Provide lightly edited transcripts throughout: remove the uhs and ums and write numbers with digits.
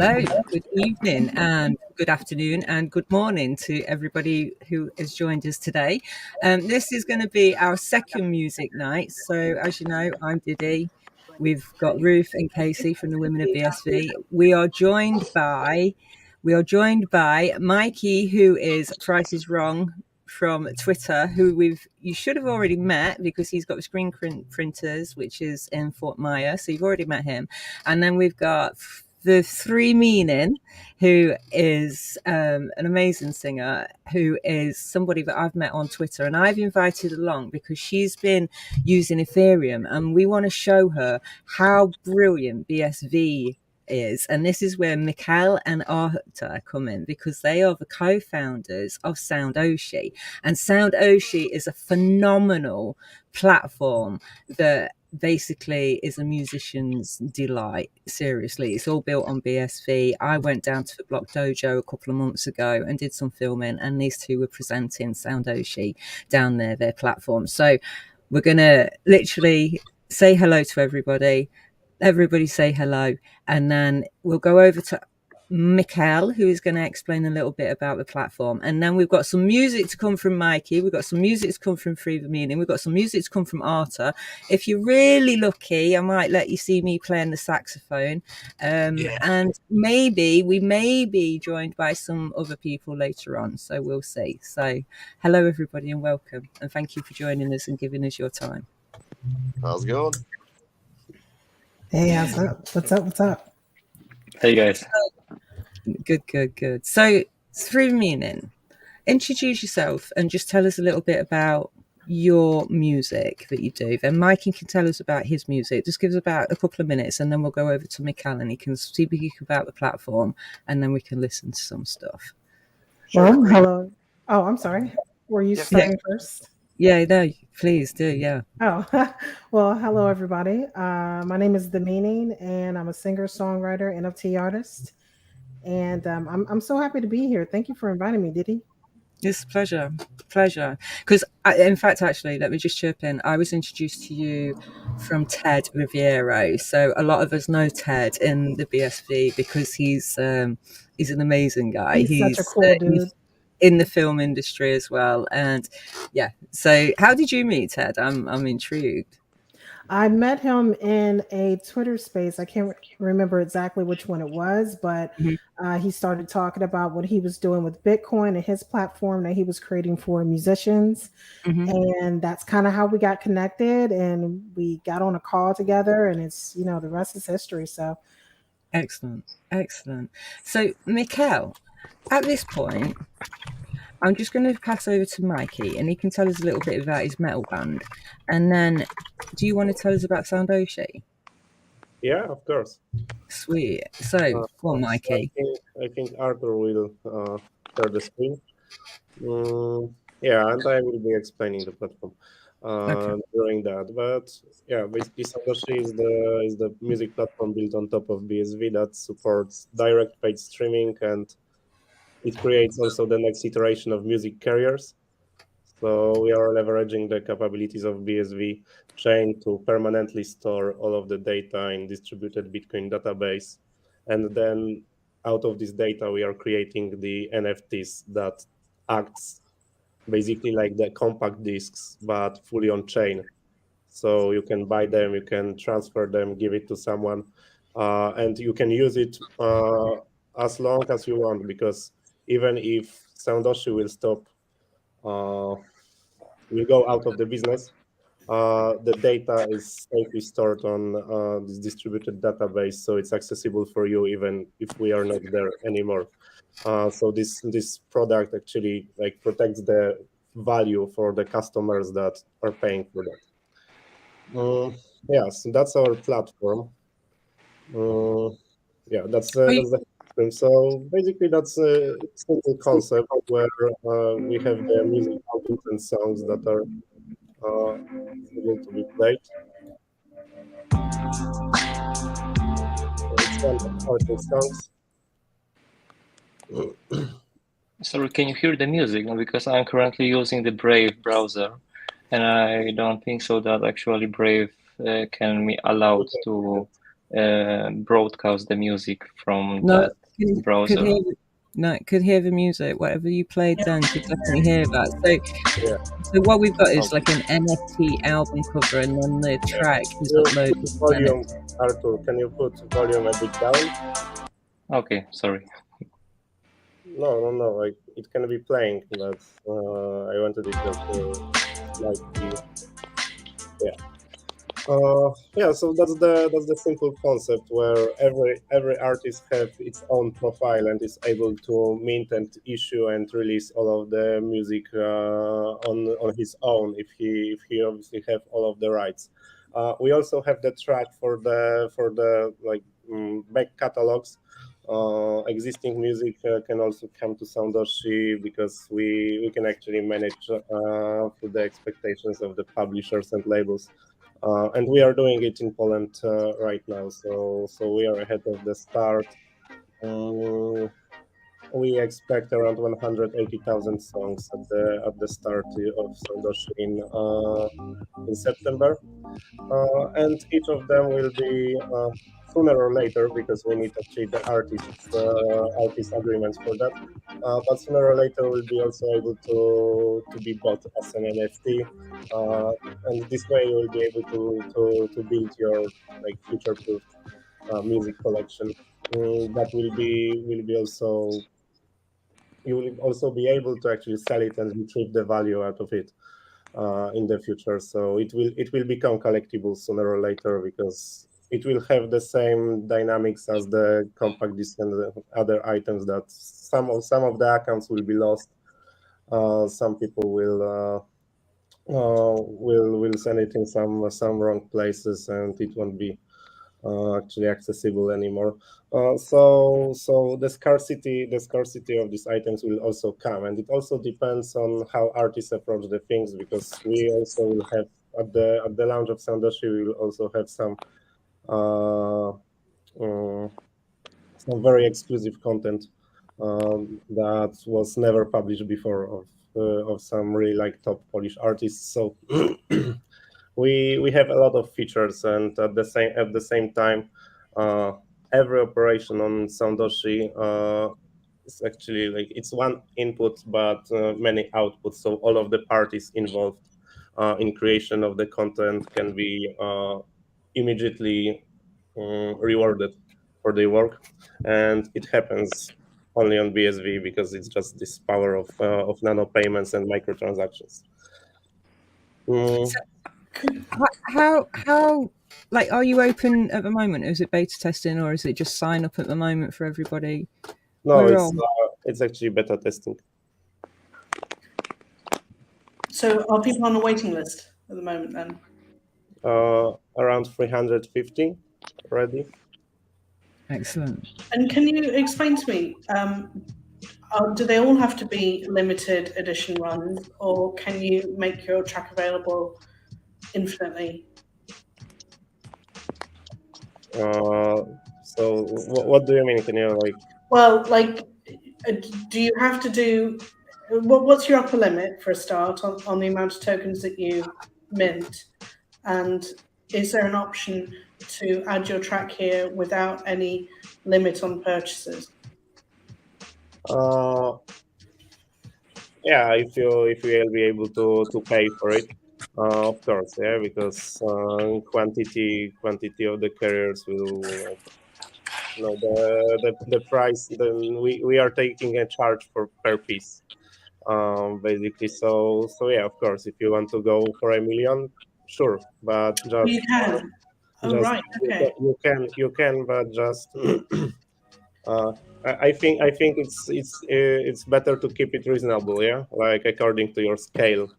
Hello, good evening and good afternoon and good morning to everybody who has joined us today. This is going to be our second music night. So, as you know, I'm Diddy. We've got Ruth and Casey from the Women of BSV. We are joined by Mikey, who is Price is Wrong from Twitter, who you should have already met because he's got screen printers, which is in Fort Myers. So you've already met him. And then we've got the Three Meaning, who is an amazing singer, who is somebody that I've met on Twitter and I've invited along because she's been using Ethereum and we want to show her how brilliant BSV is. And this is where Michael and Artur come in because they are the co-founders of Soundoshi. And Soundoshi is a phenomenal platform that basically is a musician's delight. Seriously, it's all built on BSV. I went down to the Block Dojo a couple of months ago and did some filming, and these two were presenting Soundoshi down there, their platform. So we're gonna literally say hello to everybody. Everybody say hello, and then we'll go over to Michael, who is going to explain a little bit about the platform. And then we've got some music to come from Mikey. We've got some music to come from Free the Meaning. We've got some music to come from Artur. If you're really lucky, I might let you see me playing the saxophone. And we may be joined by some other people later on. So we'll see. So hello, everybody, and welcome. And thank you for joining us and giving us your time. How's it going? Hey, how's up? What's up? Hey, guys. Good. So, Through Meaning, introduce yourself and just tell us a little bit about your music that you do. Then Mikey can tell us about his music. Just give us about a couple of minutes and then we'll go over to Michael and he can speak about the platform and then we can listen to some stuff. Well, hello. Oh, I'm sorry. Were you starting first? Yeah, no, please do, yeah. Oh, well, hello, everybody. My name is The Meaning, and I'm a singer, songwriter, NFT artist. And I'm so happy to be here. Thank you for inviting me, Diddy. It's a pleasure. Because, in fact, actually, let me just chirp in. I was introduced to you from Ted Riviero. So a lot of us know Ted in the BSV because he's an amazing guy. He's such a cool dude. In the film industry as well. And yeah, so how did you meet Ted? I'm intrigued. I met him in a Twitter space. I can't remember exactly which one it was, but he started talking about what he was doing with Bitcoin and his platform that he was creating for musicians. And that's kind of how we got connected and we got on a call together and it's, the rest is history. So excellent. So Michael, at this point, I'm just going to pass over to Mikey and he can tell us a little bit about his metal band. And then, do you want to tell us about Soundoshi? Yeah, of course. Sweet. So, go on, Mikey. I think Artur will share the screen. Yeah, and I will be explaining the platform during that. But yeah, basically Soundoshi is the music platform built on top of BSV that supports direct paid streaming, and it creates also the next iteration of music carriers. So we are leveraging the capabilities of BSV chain to permanently store all of the data in distributed Bitcoin database. And then out of this data, we are creating the NFTs that acts basically like the compact discs, but fully on chain. So you can buy them, you can transfer them, give it to someone, and you can use it as long as you want, because even if Soundoshi will stop, will go out of the business, the data is safely stored on this distributed database, so it's accessible for you even if we are not there anymore. So this product actually protects the value for the customers that are paying for that. Yeah, so that's our platform. Yeah, that's the. So basically, that's a simple concept where we have the music outputs and songs that are able to be played. It's one of our songs. Sorry, can you hear the music? Because I'm currently using the Brave browser, and I don't think so that actually Brave can be allowed to broadcast the music from No, that browser. could hear the music. Whatever you played then, could definitely hear that. Yeah. So what we've got is like an NFT album cover, and then the track is You uploaded. put volume, Artur. Can you put volume a bit down? Okay, sorry. No. Like it can be playing, but I wanted it just slightly. Yeah. So that's the simple concept where every artist have its own profile and is able to mint and issue and release all of the music on his own if he obviously have all of the rights. We also have the track for the like back catalogs. Existing music can also come to Soundoshi because we can actually manage to the expectations of the publishers and labels. And we are doing it in Poland right now, so we are ahead of the start. We expect around 180,000 songs at the start of Soundoshi in September, and each of them will be sooner or later because we need actually the artist agreements for that. But sooner or later we'll be also able to be bought as an NFT, and this way you will be able to build your like future-proof music collection. That will be also you will also be able to actually sell it and retrieve the value out of it in the future. So it will become collectible sooner or later because it will have the same dynamics as the compact disc and the other items. That some of the accounts will be lost. Some people will send it in some wrong places and it won't be actually accessible anymore. So the scarcity of these items will also come, and it also depends on how artists approach the things, because we also will have at the launch of Soundoshi we will also have some very exclusive content that was never published before of some really like top Polish artists. So we have a lot of features, and at the same time, every operation on Soundoshi is actually like it's one input but many outputs. So all of the parties involved in creation of the content can be immediately rewarded for their work, and it happens only on BSV because it's just this power of nano payments and microtransactions. How like are you open at the moment? Is it beta testing or is it just sign up at the moment for everybody? No, it's actually beta testing. So are people on a waiting list at the moment then? Around 350 already. Excellent. And can you explain to me, do they all have to be limited edition runs, or can you make your track available infinitely? So what do you mean? Can you like? Well, like, do you have to do? What's your upper limit for a start on the amount of tokens that you mint? And is there an option to add your track here without any limit on purchases? Yeah, if you will be able to pay for it, of course, yeah, because quantity of the carriers will, the price. Then we are taking a charge for per piece, basically. So yeah, of course, if you want to go for 1 million, sure, but just You can. Oh, right. Okay. you can, but just. I think it's better to keep it reasonable, yeah, like according to your scale.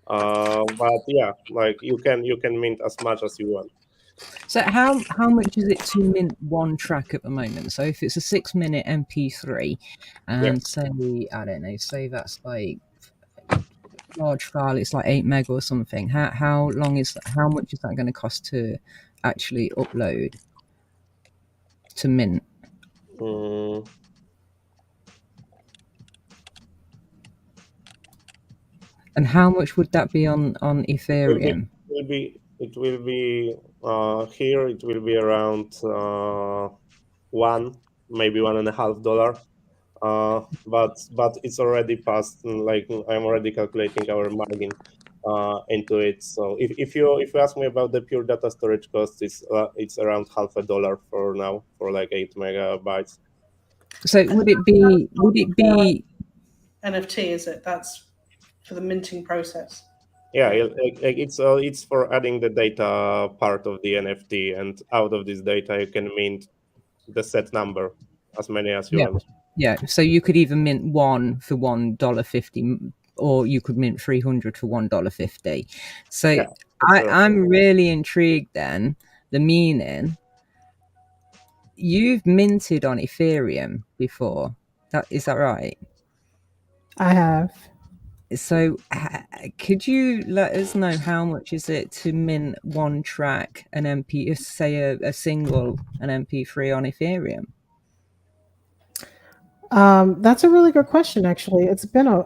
But yeah, like you can mint as much as you want. So how much is it to mint one track at the moment? So if it's a 6-minute MP3, and say I don't know, say that's like large file, it's like 8 meg or something. How long is that? How much is that going to cost to actually upload to mint? And how much would that be on Ethereum? it will be here. It will be around maybe $1.50. But it's already past. Like I'm already calculating our margin into it. So if you ask me about the pure data storage cost, it's around $0.50 for now for like 8 megabytes. So would it be NFT, is it? That's for the minting process. Yeah, it's for adding the data part of the NFT, and out of this data you can mint the set number, as many as you yeah, want. yeah. So you could either mint one for $1.50, or you could mint 300 for $1.50. So Yeah, I'm really intrigued then, the meaning. You've minted on Ethereum before. Is that right? I have. So could you let us know how much is it to mint one track, an MP, say a single, an MP3 on Ethereum? That's a really good question. Actually, it's been a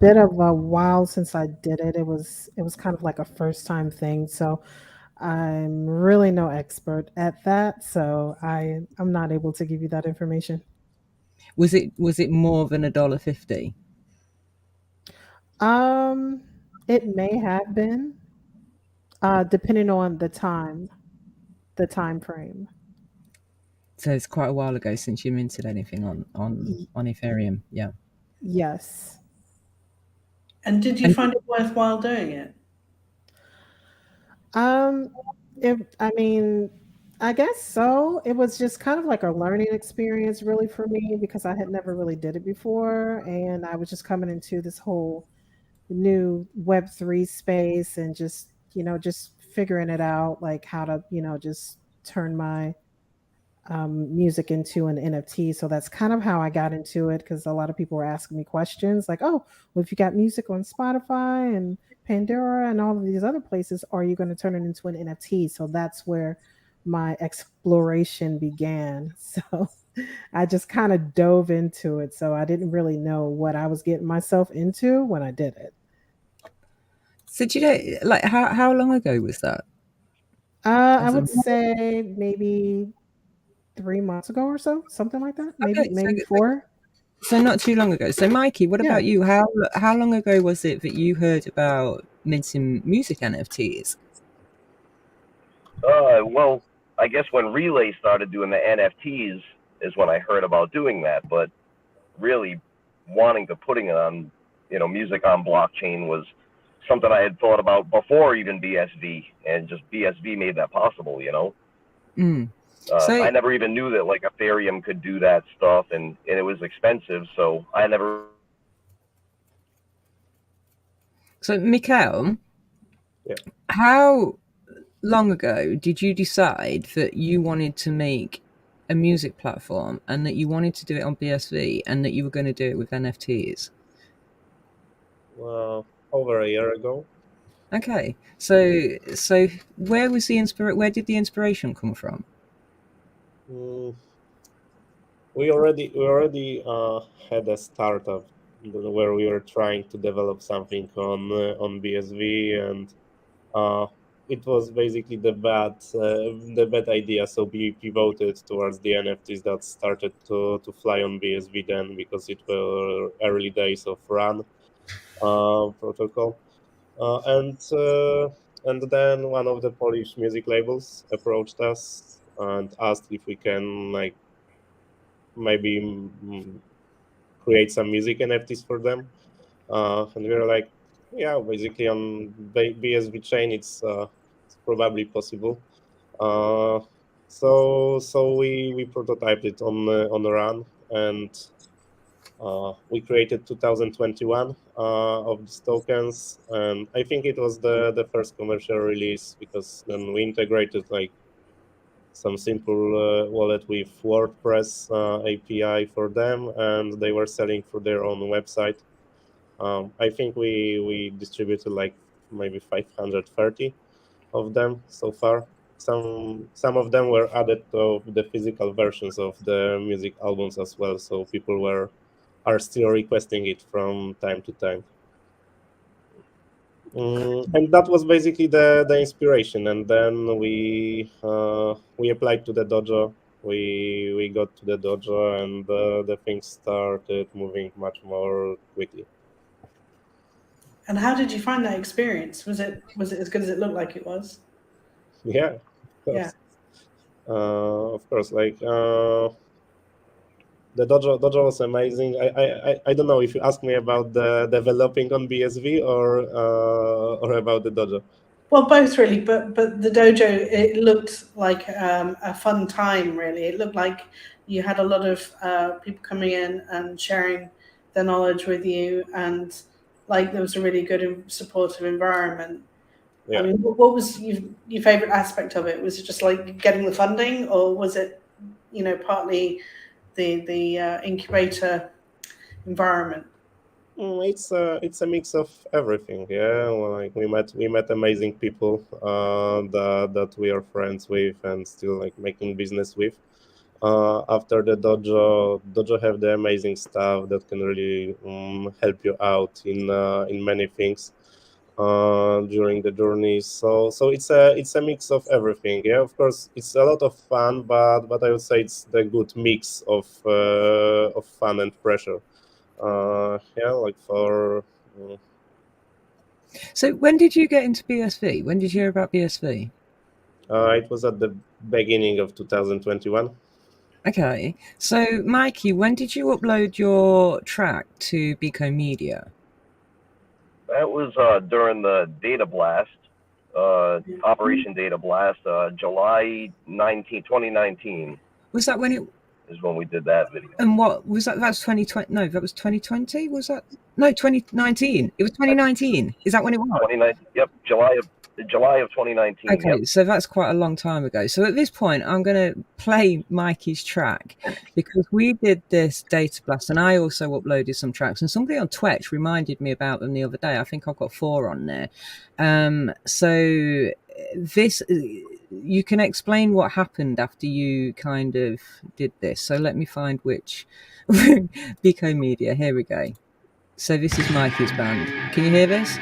bit of a while since I did it. It was kind of like a first time thing. So I'm really no expert at that. So I'm not able to give you that information. Was it more than $1.50? It may have been, depending on the time frame. So it's quite a while ago since you minted anything on Ethereum. Yeah. Yes. And did you find it worthwhile doing it? I mean, I guess so. It was just kind of like a learning experience really for me because I had never really did it before, and I was just coming into this whole new Web3 space and just, just figuring it out, like how to, just turn my music into an NFT. So that's kind of how I got into it, because a lot of people were asking me questions like, oh, well, if you got music on Spotify and Pandora and all of these other places, are you going to turn it into an NFT? So that's where my exploration began. So I just kind of dove into it. So I didn't really know what I was getting myself into when I did it. So do you know, like, how long ago was that? I would say maybe 3 months ago or so, something like that. Maybe 4. So not too long ago. So Mikey, what about you? How long ago was it that you heard about minting music NFTs? Well, I guess when Relay started doing the NFTs is when I heard about doing that. But really, wanting to putting it on, music on blockchain was something I had thought about before even BSV, and just BSV made that possible. So I never even knew that like Ethereum could do that stuff, and it was expensive, so I never. So Michał, how long ago did you decide that you wanted to make a music platform and that you wanted to do it on BSV and that you were going to do it with NFTs? Over a year ago. Okay, so where was where did the inspiration come from? We already had a startup where we were trying to develop something on BSV, and it was basically the bad idea. So we pivoted towards the NFTs that started to fly on BSV then, because it were early days of RAN protocol, and then one of the Polish music labels approached us and asked if we can maybe create some music NFTs for them, and we were like, yeah, basically on BSV chain it's probably possible. So we prototyped it on RAN, and we created 2021 of these tokens, and I think it was the first commercial release, because then we integrated some simple wallet with WordPress API for them, and they were selling through their own website. I think we distributed maybe 530 of them so far. Some of them were added to the physical versions of the music albums as well, so people are still requesting it from time to time. And that was basically the inspiration. And then we applied to the dojo. We got to the dojo, and the things started moving much more quickly. And how did you find that experience? Was it as good as it looked like it was? Yeah, of course. Yeah. Of course, like the dojo was amazing. I don't know if you ask me about the developing on BSV or about the dojo. Well, both really, but the dojo, it looked like a fun time. Really, it looked like you had a lot of people coming in and sharing their knowledge with you, and like there was a really good and supportive environment. Yeah. I mean, what was your favorite aspect of it? Was it just like getting the funding, or was it, partly the incubator environment? It's a mix of everything. Yeah, well, like we met amazing people that we are friends with and still like making business with. After the dojo have the amazing staff that can really help you out in many things during the journey. So it's a mix of everything. Yeah, of course it's a lot of fun, but I would say it's the good mix of fun and pressure. Yeah, like for. So when did you get into BSV? When did you hear about BSV? It was at the beginning of 2021. Okay, so Mikey, when did you upload your track to Biko Media? That was during the Data Blast, Operation Data Blast, July 19, 2019. Was that when it is when we did that video? And what was that? That was 2020. No, that was 2020. Was that? No, 2019. It was 2019. Is that when it was? 2019. Yep, July of 2019. Okay, yep. So that's quite a long time ago. So at this point, I'm going to play Mikey's track because we did this Data Blast, and I also uploaded some tracks. And somebody on Twitch reminded me about them the other day. I think I've got 4 on there. So this, you can explain what happened after you kind of did this. So let me find which Biko Media. Here we go. So this is Mikey's band. Can you hear this?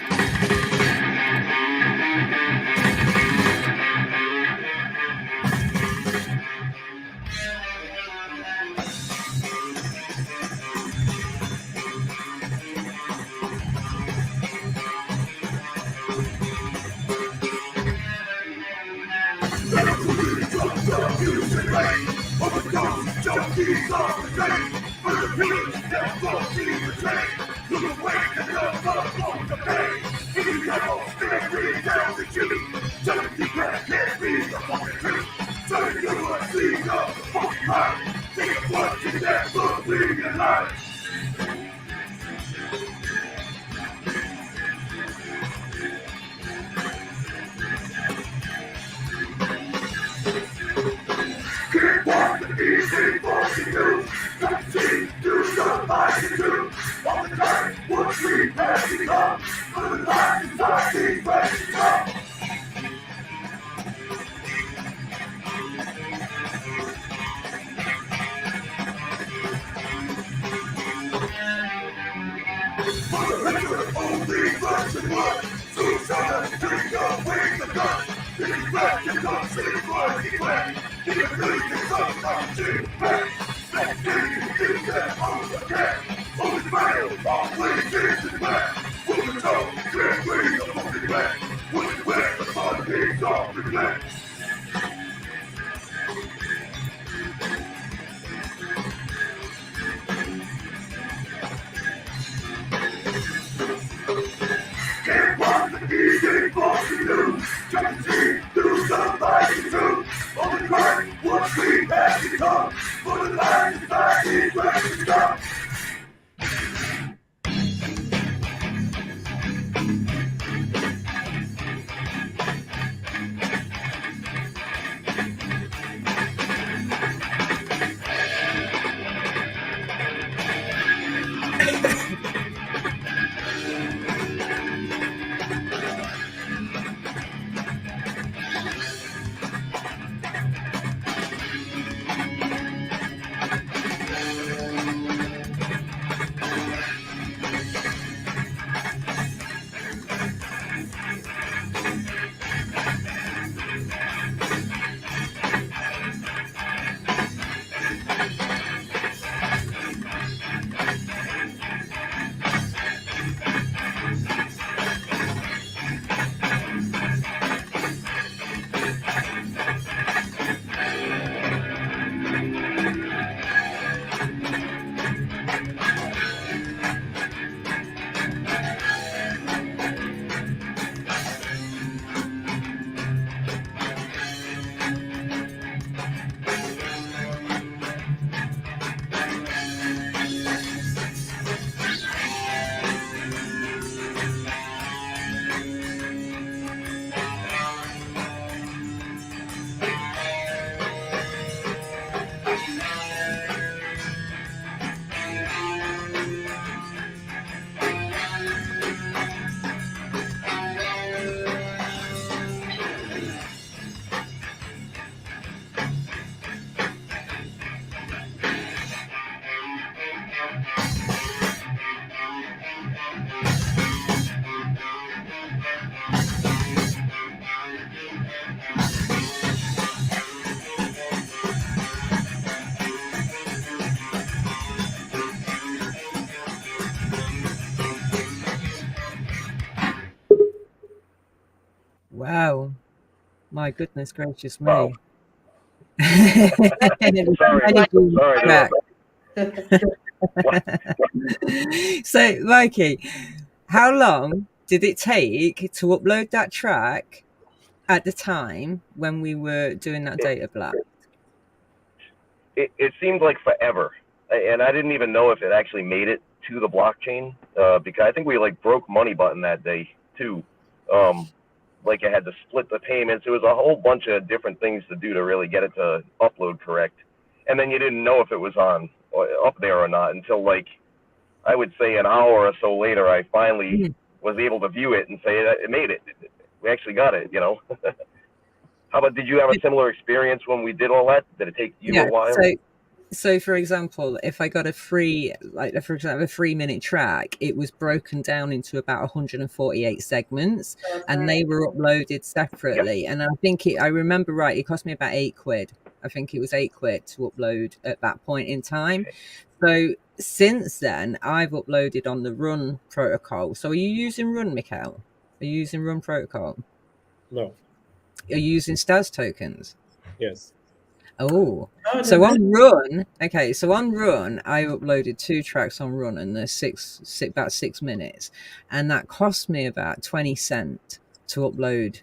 Wow. My goodness gracious me. Wow. Sorry. Sorry. So, Mikey, how long did it take to upload that track at the time when we were doing that data blast? It seemed like forever, and I didn't even know if it actually made it to the blockchain, because I think we like broke money button that day too. Like I had to split the payments. It was a whole bunch of different things to do to really get it to upload correct. And then you didn't know if it was on up there or not until like, I would say an hour or so later, I finally was able to view it and say that it made it. We actually got it, you know. How about, did you have a similar experience when we did all that? Did it take you a while? So for example, if I got a free, like for example, a 3-minute track, it was broken down into about 148 segments, and they were uploaded separately. Yep. And I think I remember right, it cost me about £8. I think it was £8 to upload at that point in time. So since then, I've uploaded on the Run protocol. So are you using Run, Michał? Are you using Run protocol? No. Are you using Stas tokens? Yes. Oh, so on Run, okay, so on Run, I uploaded 2 tracks on Run, and they're about 6 minutes, and that cost me about 20 cents to upload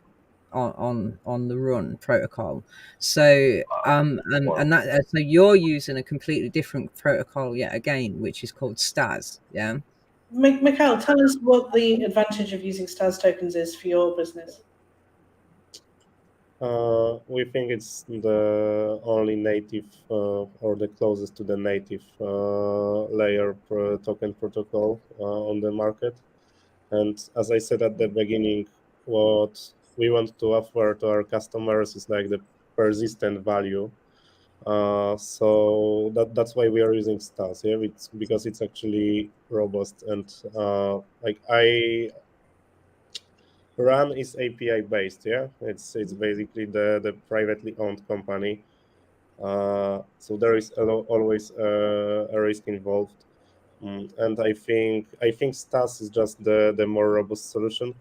on the Run protocol. So and that, so you're using a completely different protocol yet again, which is called Stas. Yeah. Michał, tell us what the advantage of using Stas tokens is for your business. We think it's the only native or the closest to the native layer token protocol on the market. And as I said at the beginning, what we want to offer to our customers is like the persistent value. So that's why we are using Stas. Yeah, it's because it's actually robust and like Run is API based, yeah. It's basically the privately owned company, so there is always a risk involved, and I think Stas is just the more robust solution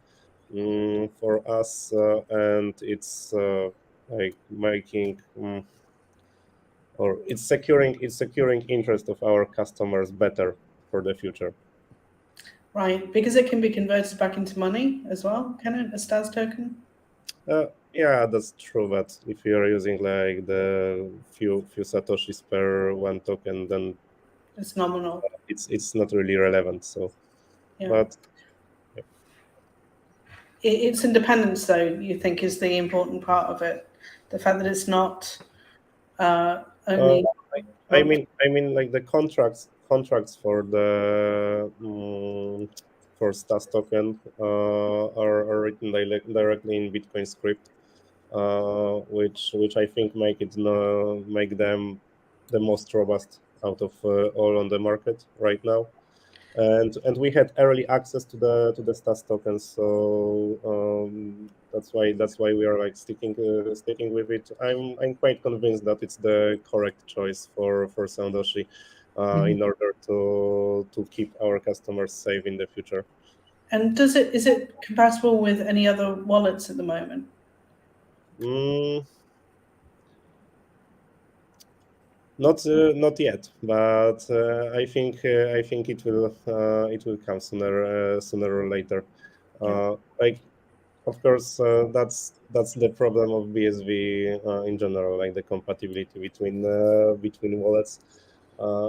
for us, and it's like making or it's securing interest of our customers better for the future. Right, because it can be converted back into money as well, can it, a Stas token? Yeah, that's true. But if you are using like the few satoshis per one token, then it's nominal. It's not really relevant. So, yeah. But yeah. Its independence, though, you think is the important part of it. The fact that it's not only. I mean, like the contracts for the for Stas token are written directly in Bitcoin script, which I think make them the most robust out of all on the market right now. And we had early access to the Stas tokens, so that's why we are like sticking with it. I'm quite convinced that it's the correct choice for Soundoshi in order to keep our customers safe in the future. And is it compatible with any other wallets at the moment? Not yet, but I think it will come sooner or later. Like, of course, that's the problem of BSV in general, like the compatibility between wallets.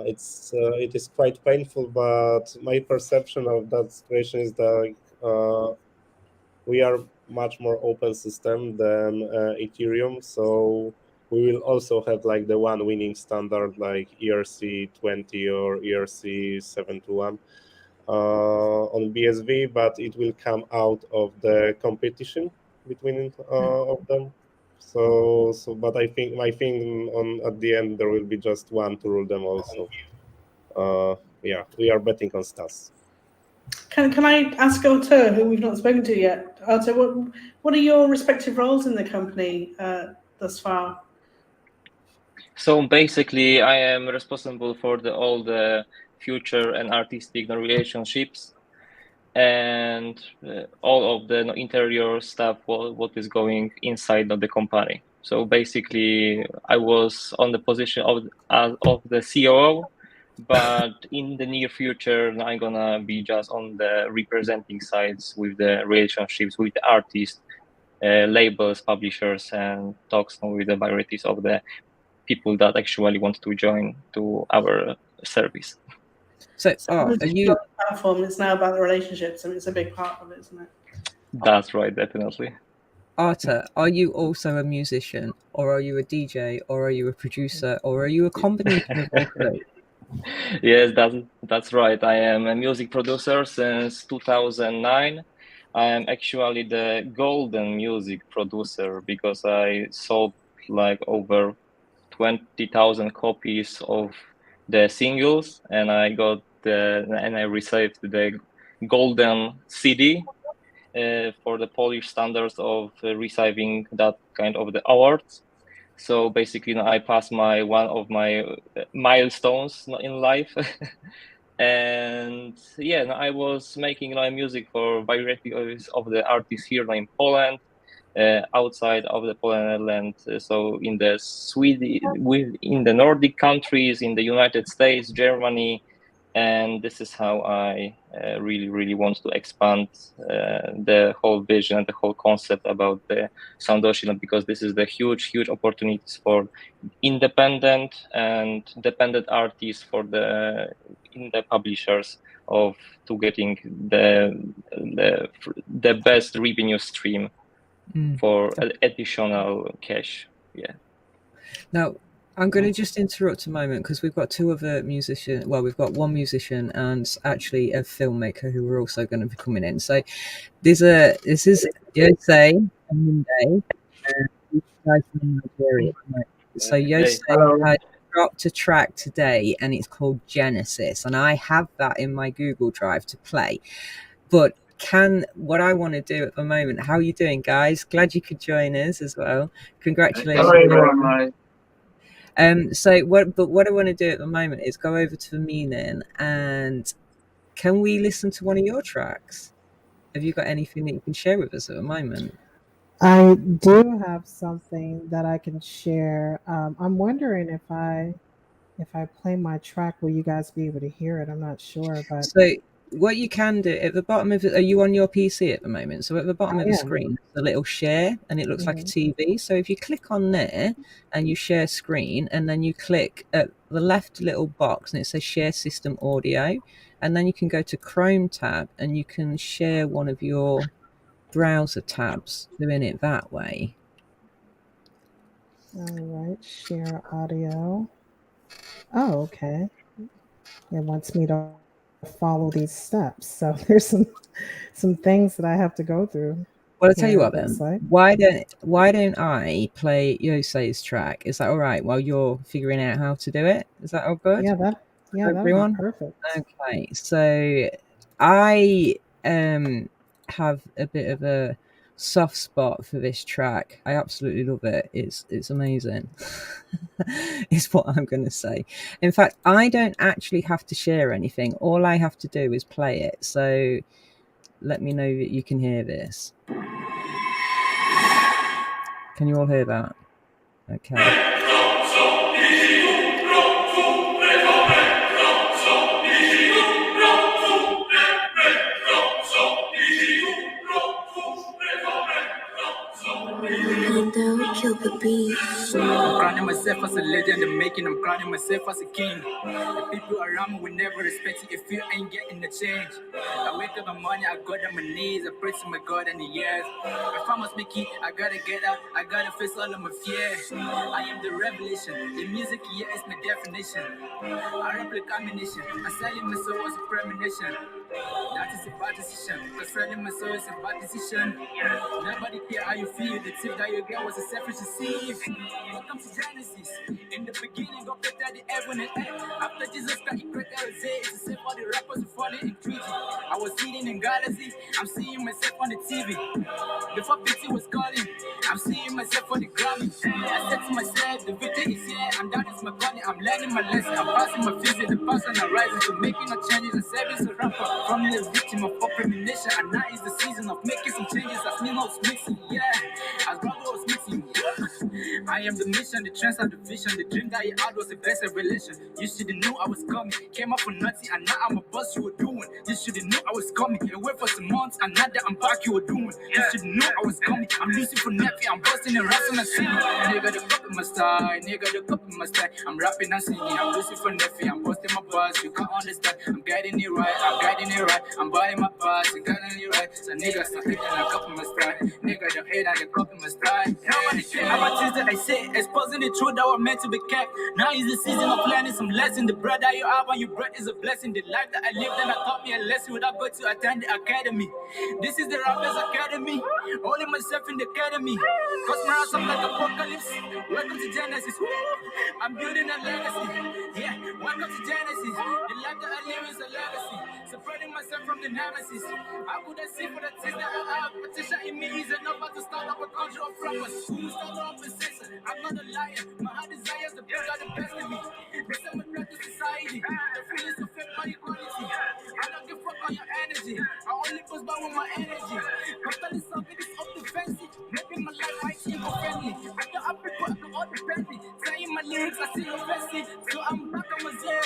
It is quite painful, but my perception of that situation is that we are much more open system than Ethereum, so we will also have like the one winning standard like ERC20 or ERC721 on BSV, but it will come out of the competition between of them. So but I think at the end there will be just one to rule them also. Yeah, we are betting on Stas. Can I ask Artur, who we've not spoken to yet? Artur, what are your respective roles in the company thus far? So basically, I am responsible for all the future and artistic relationships. and all of the interior stuff, what is going inside of the company. So basically, I was on the position of the COO, but in the near future, I'm gonna be just on the representing sides with the relationships with the artists, labels, publishers, and talks with the varieties of the people that actually want to join to our service. So, On are you? the platform, it's now about the relationships, and it's a big part of it, isn't it? That's right, definitely. Artur, are you also a musician, or are you a DJ, or are you a producer, or are you a combination of all three? Yes, that's right. I am a music producer since 2009. I am actually the golden music producer because I sold like over 20,000 copies of the singles, and I received the golden CD for the Polish standards of receiving that kind of the awards. So basically, I passed one of my milestones in life. And yeah, I was making music for variety of the artists here in Poland, outside of the Poland, so in the in the Nordic countries, in the United States, Germany, and this is how I really want to expand the whole vision and the whole concept about the Soundoshi, because this is the huge opportunities for independent and dependent artists for the publishers to getting the best revenue stream for additional cash. Yeah. Now, I'm going to just interrupt a moment because we've got two other musicians. Well, we've got one musician and actually a filmmaker who are also going to be coming in. So this is Yose and Monday, and these guys from Nigeria. So Yose has dropped a track today, and it's called Genesis, and I have that in my Google Drive to play. But what I want to do at the moment, how are you doing, guys? Glad you could join us as well. Congratulations. Hello, everyone. So what I want to do at the moment is go over to the meaning, and can we listen to one of your tracks? Have you got anything that you can share with us at the moment? I do have something that I can share. I'm wondering if I play my track, will you guys be able to hear it? I'm not sure, but so what you can do at the bottom of it, are you on your PC at the moment? So at the bottom of the screen, there's a little share, and it looks like a TV. So if you click on there and you share screen, and then you click at the left little box and it says share system audio, and then you can go to Chrome tab and you can share one of your browser tabs, doing it that way. All right, share audio. Oh, okay. It wants me to follow these steps, so there's some things that I have to go through. Well, I'll tell you what then. Why don't I play Yose's track? Is that all right? While you're figuring out how to do it, is that all good? Yeah, everyone. Perfect. Okay, so I have a bit of a soft spot for this track. I absolutely love it. It's amazing. Is what I'm going to say. In fact, I don't actually have to share anything. All I have to do is play it. So let me know that you can hear this. Can you all hear that? Okay. Kill the beat. I'm crowning myself as a legend, I'm making, I'm crowning myself as a king. The people around me will never respect you if you ain't getting the change. I wake up in the morning, I go on my knees, I pray to my God and the years. If I must make it, I gotta get out, I gotta face all of my fears. I am the revelation, the music here is my definition. I rap like ammunition, I'm selling my soul as a premonition. That is a bad decision, cause selling my soul is a bad decision. Nobody care how you feel, the tip that you get was a selfish deceive. Welcome to Genesis. In the beginning, God created the heaven and earth. After Jesus Christ, he created a day. It's the same for the rappers who falling in 3G. I was eating in galaxies, I'm seeing myself on the TV. Before PT was calling, I I'm seeing myself on the Grammy. I said to myself, the victory is here, and that is my calling. I'm learning my lesson. I'm passing my physics, the past and I'm rising to making no changes and saving a rapper from the victim of premonition. And now is the season of making some changes as me was mixing, yeah. As Bravo was mixing, yeah. I am the mission, the trance and the vision. The dream that you had was the best revelation. You should've knew I was coming. Came up for nothing, and now I'm a boss you were doing. You should've knew I was coming. Away for some months, and now that I'm back, you were doing. You should've knew I was coming. I'm losing for nothing. I'm busting and rapping and singing. Nigga, the cup in my style. Nigga, the cup in my style. I'm rapping and singing. I'm losing for nothing. I'm busting my bars. You can't understand. I'm getting it right. I'm getting it right. I'm buying my bars. I'm getting it right. So nigga, stop hitting the cup in my style. Nigga, the hate and the cup in my style. Nobody care about things that I say. Exposing the truth that were meant to be kept. Now is the season of learning some lessons. The bread that you have and your bread is a blessing. The life that I lived and that taught me a lesson without going to attend the academy. This is the Rappers Academy. Only myself in the academy. Cause my ass I'm like apocalypse. Welcome to Genesis. I'm building a legacy. Yeah, welcome to Genesis. The life that I live is a legacy. Separating myself from the nemesis. I couldn't see for the things that I have. Potential in me is enough to start up a country of rappers. Who start up a season? I'm not a liar. My heart desires the best of the best in me. They send me back to society. The feelings of fake my equality. I don't give a fuck on your energy. I only push back with my energy. Totally something is up defensive. Making my life right eco-friendly. I got up people, I got all the friendly. Saying my lyrics are still offensive. So I'm back on my zero.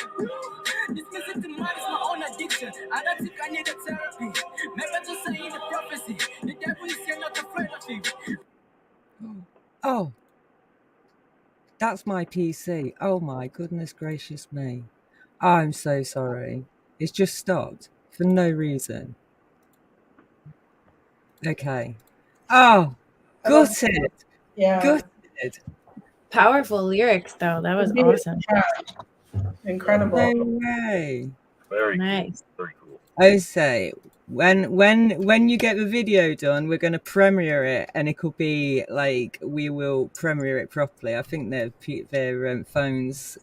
This music to mine is my own addiction. I don't think I need a therapy. Maybe just saying the prophecy. The devil is here, not afraid of him. Oh, that's my PC. Oh my goodness gracious me. I'm so sorry. It's just stopped for no reason. Okay. Oh, gutted. Yeah. Gutted. Powerful lyrics, though. That was awesome. Incredible. No way. Very Nice. cool. Very cool. I say, when you get the video done, we're going to premiere it, and it could be like we will premiere it properly. I think their phones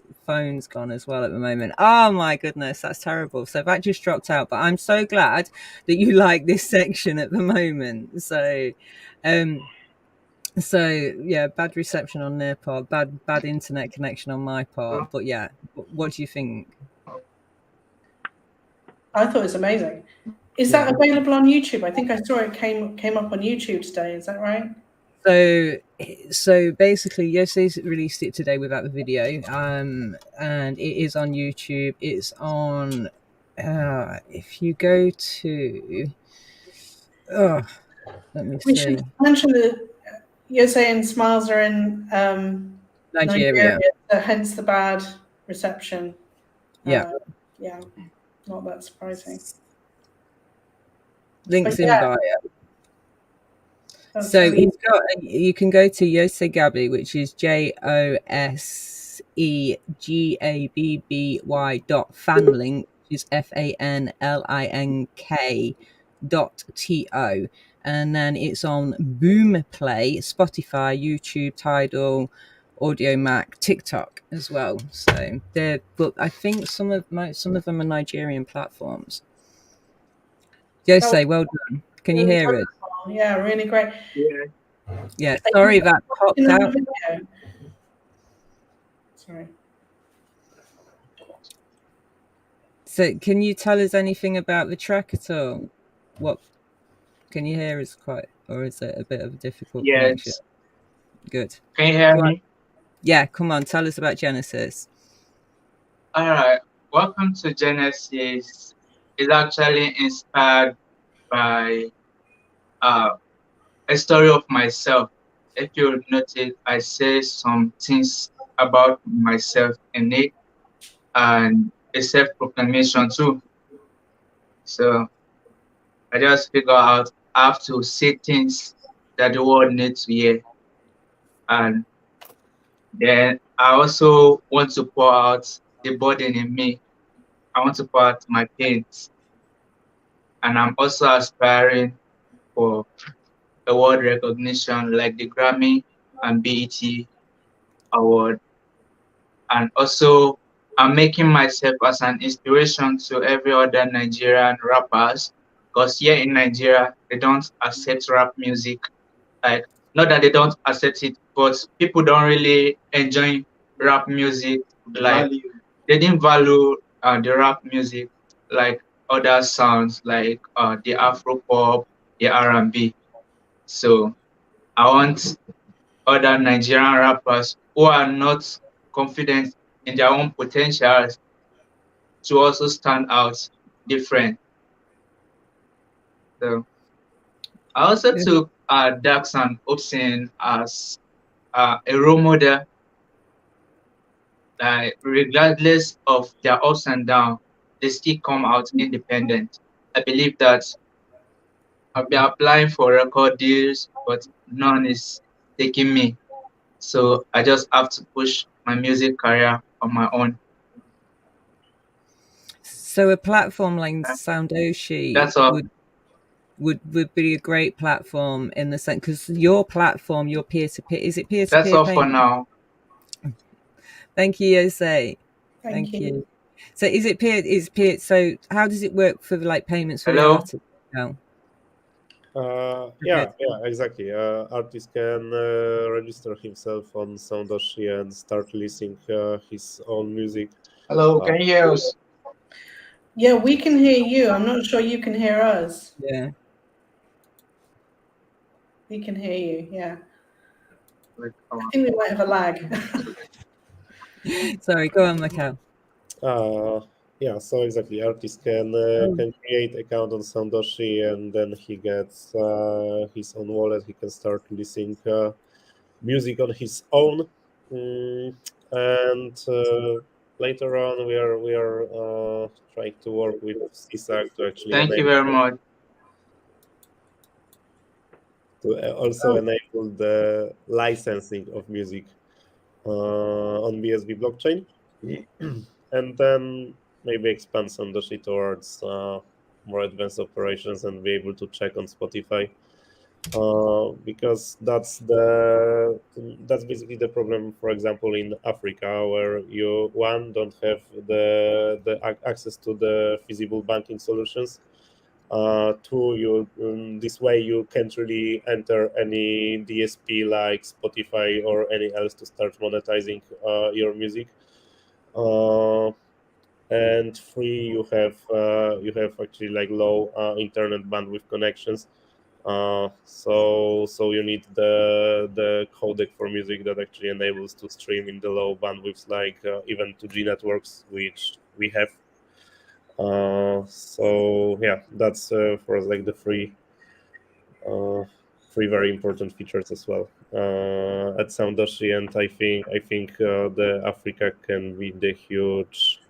gone as well at the moment. Oh my goodness, that's terrible. So that just dropped out, but I'm so glad that you like this section at the moment. So yeah, bad reception on their part, bad internet connection on my part, but yeah, what do you think? I thought it was amazing. Is that available on YouTube? I think I saw it came up on YouTube today. Is that right? So basically, Yose's released it today without the video, and it is on YouTube. It's on. If you go to, let me We see. should mention that Yose and Smiles are in Nigeria, so hence the bad reception. Yeah. Yeah, not that surprising. Links But in yeah. bio. That's So really- he's got. You can go to Yose Gabby, which is JOSEGABBY.fanlink, which is FANLINK.TO, and then it's on Boomplay, Spotify, YouTube, Tidal, Audio Mac, TikTok as well. So but I think some of them are Nigerian platforms. Yose, well done. Can you hear it? Yeah, really great. Yeah, sorry that popped out. Sorry. So can you tell us anything about the track at all? What can you hear us quite, or is it a bit of a difficult connection? Good. Can you hear Go on. me? Yeah, come on, tell us about Genesis. All right. Welcome to Genesis. It's actually inspired by a story of myself. If you notice, I say some things about myself in it, and a self-proclamation too. So I just figure out I have to say things that the world needs to hear. And then I also want to pour out the burden in me. I want to pour out my pains. And I'm also aspiring for award recognition like the Grammy and BET award. And also I'm making myself as an inspiration to every other Nigerian rappers, because here in Nigeria, they don't accept rap music. Like not that they don't accept it, but people don't really enjoy rap music. Like they didn't value the rap music like other sounds, like the Afro pop, the R&B. So I want other Nigerian rappers who are not confident in their own potentials to also stand out different. So I also took Dax and Obscene as a role model. Regardless of their ups and downs, they still come out independent. I believe that I've been applying for record deals, but none is taking me. So I just have to push my music career on my own. So a platform like Soundoshi That's all. would be a great platform in the sense, because your platform, your peer-to-peer, is it peer-to-peer? That's all for now. Thank you, Jose. Thank you. So is it peer? Is peer? So how does it work for like payments for the artist? No. Yeah, exactly. Artist can register himself on Soundoshi and start releasing his own music. Hello, can you hear us? Yeah, we can hear you. I'm not sure you can hear us. Yeah. We can hear you, yeah. I think we might have a lag. Sorry, go on, Michał. Yeah, so exactly, artist can create account on Soundoshi, and then he gets his own wallet. He can start releasing music on his own, and later on we are trying to work with CISAC to actually. Thank you very much. To also enable the licensing of music on BSV blockchain, and then maybe expand Soundoshi towards more advanced operations and be able to check on Spotify, because that's basically the problem. For example, in Africa, where you don't have the access to the feasible banking solutions. Two, this way you can't really enter any DSP like Spotify or any else to start monetizing your music. And three, you have actually like low internet bandwidth connections. So you need the codec for music that actually enables to stream in the low bandwidths, like even 2G networks, which we have. So yeah, that's for us like the three very important features as well at Soundoshi, and I think the Africa can be the huge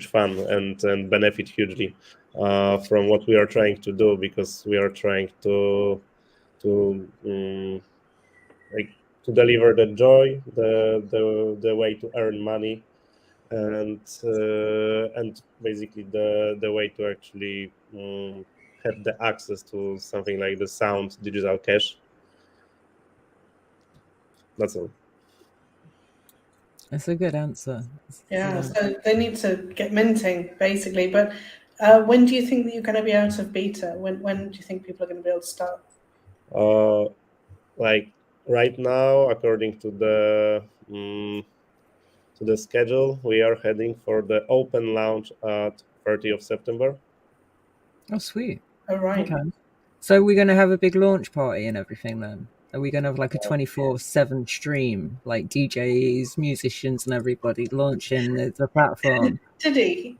fun and benefit hugely from what we are trying to do, because we are trying to deliver the joy, the way to earn money, and basically the way to actually have the access to something like the Sound digital cash. That's all. That's a good answer. Yeah, so they need to get minting basically. But when do you think that you're going to be out of beta? When do you think people are going to be able to start? Like right now, according to the schedule, we are heading for the open launch at 30th of September. Oh, sweet. All right. Okay. So we're going to have a big launch party and everything then? Are we going to have like a 24/7 stream, like DJs, musicians, and everybody launching the platform? Diddy.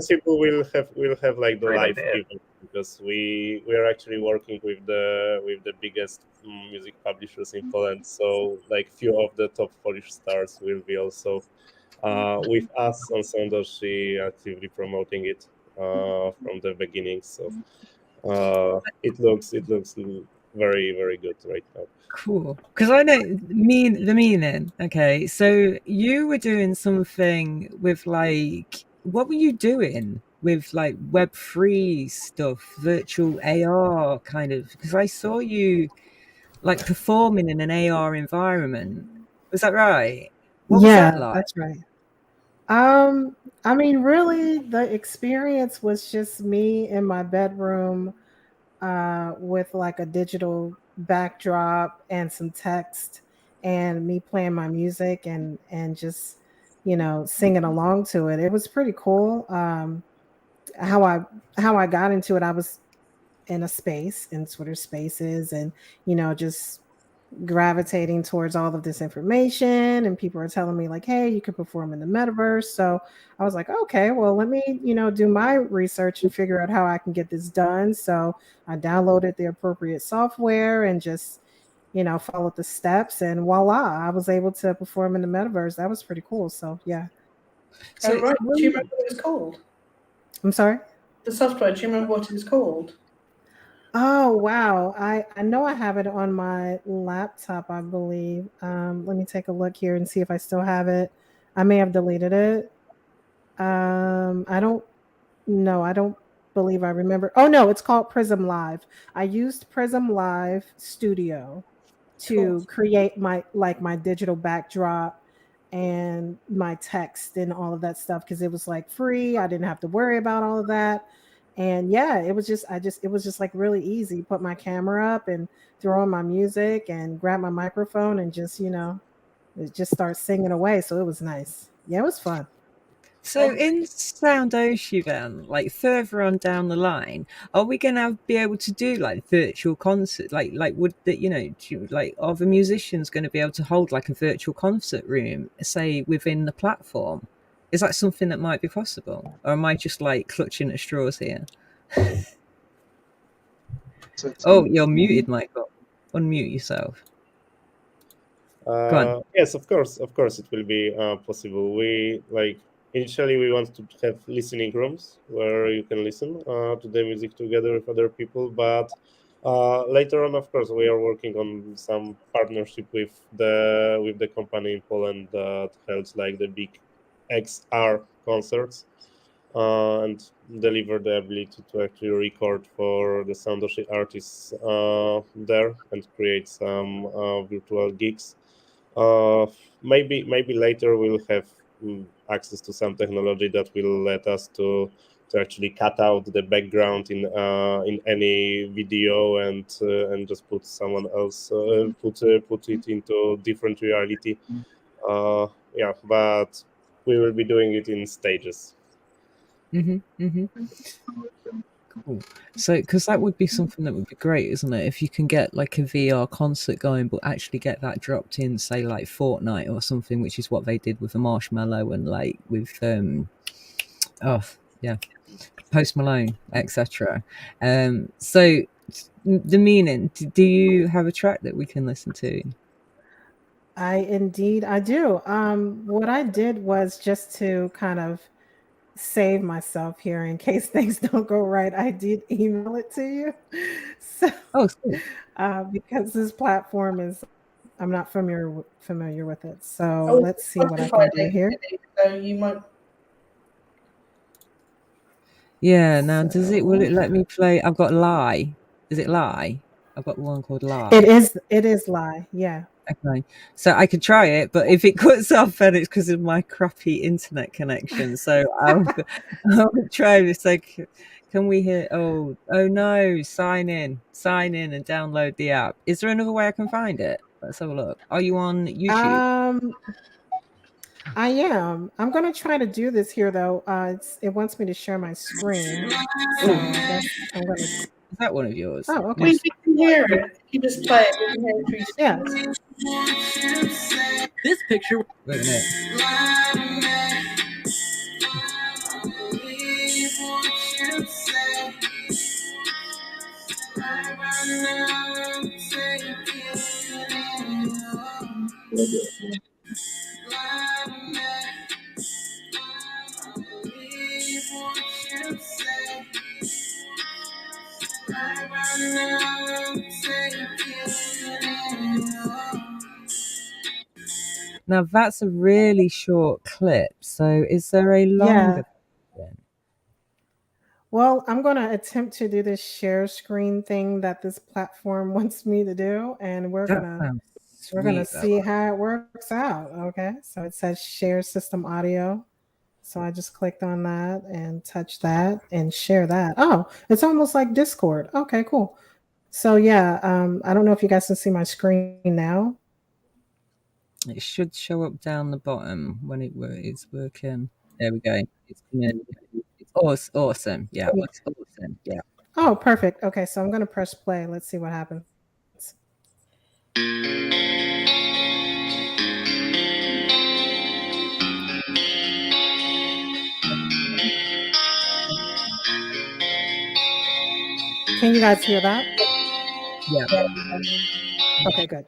People will have like the live event, because we are actually working with the biggest music publishers in Poland. So like few of the top Polish stars will be also with us on Soundoshi, actively promoting it from the beginning. So it looks very, very good right now. Cool, because I know the meaning. Okay, so you were doing something with like, what were you doing with like Web3 stuff, virtual AR kind of? Because I saw you like performing in an AR environment. Was that right? What was that like? That's right. I mean, really, the experience was just me in my bedroom with like a digital backdrop and some text, and me playing my music and just singing along to it. It was pretty cool. How I how I got into it, I was in a space in Twitter Spaces, and just gravitating towards all of this information, and people are telling me like, hey, you could perform in the metaverse. So I was like, okay, well, let me do my research and figure out how I can get this done. So I downloaded the appropriate software and just followed the steps, and voila, I was able to perform in the metaverse. That was pretty cool. So yeah. So right, do you remember what it was called? I'm sorry? The software, do you remember what it was called? Oh wow. I know I have it on my laptop, I believe. Let me take a look here and see if I still have it. I may have deleted it. I don't know. I don't believe I remember. Oh no, it's called Prism Live. I used Prism Live Studio to create my digital backdrop and my text and all of that stuff, because it was like free. I didn't have to worry about all of that. And yeah, it was just like really easy. Put my camera up and throw on my music and grab my microphone and just just start singing away. So it was nice. Yeah, it was fun. So in Soundoshi then, like further on down the line, are we going to be able to do like virtual concerts? Like would that like are the musicians going to be able to hold like a virtual concert room, say within the platform? Is that something that might be possible, or am I just like clutching at straws here? Oh, you're muted, Michael. Unmute yourself. Go on. Yes, of course, it will be possible. We initially we want to have listening rooms where you can listen to the music together with other people, but later on, of course, we are working on some partnership with the company in Poland that holds like the big XR concerts and deliver the ability to actually record for the Soundoshi artists there and create some virtual gigs. Uh, maybe later we'll have access to some technology that will let us to actually cut out the background in any video and just put someone else put it into different reality. Yeah, but we will be doing it in stages. Cool. So, because that would be something that would be great, isn't it? If you can get like a VR concert going, but actually get that dropped in, say, like Fortnite or something, which is what they did with the Marshmallow and like with Post Malone, etc. So, the meaning. Do you have a track that we can listen to? I do. What I did was just to kind of save myself here in case things don't go right. I did email it to you. So, because this platform is, I'm not familiar with it. So let's see what I can do here. So you might. Yeah. Now, will it let me play? I've got Lie. Is it Lie? I've got one called Lie. It is Lie. Yeah. Okay, so I could try it, but if it cuts off, then it's because of my crappy internet connection. So I'll try this. Like, can we hear? Oh no! Sign in, and download the app. Is there another way I can find it? Let's have a look. Are you on YouTube? I am. I'm gonna try to do this here though. It wants me to share my screen. So I guess I'm gonna. Is that one of yours? Oh, okay. We can hear it. You just play it. We can hear it through. Yeah. This picture. Wait a minute. Now that's a really short clip. So is there a longer? Yeah. Well, I'm going to attempt to do this share screen thing that this platform wants me to do, and we're gonna see how it works out. Okay, so it says share system audio. So I just clicked on that and touch that and share that. Oh, it's almost like Discord. Okay, cool. So yeah, I don't know if you guys can see my screen now. It should show up down the bottom when it's working. There we go. It's coming. It's awesome. Yeah, it's awesome. Yeah. Oh, perfect. Okay, so I'm gonna press play. Let's see what happens. Can you guys hear that? Yeah. Okay, good.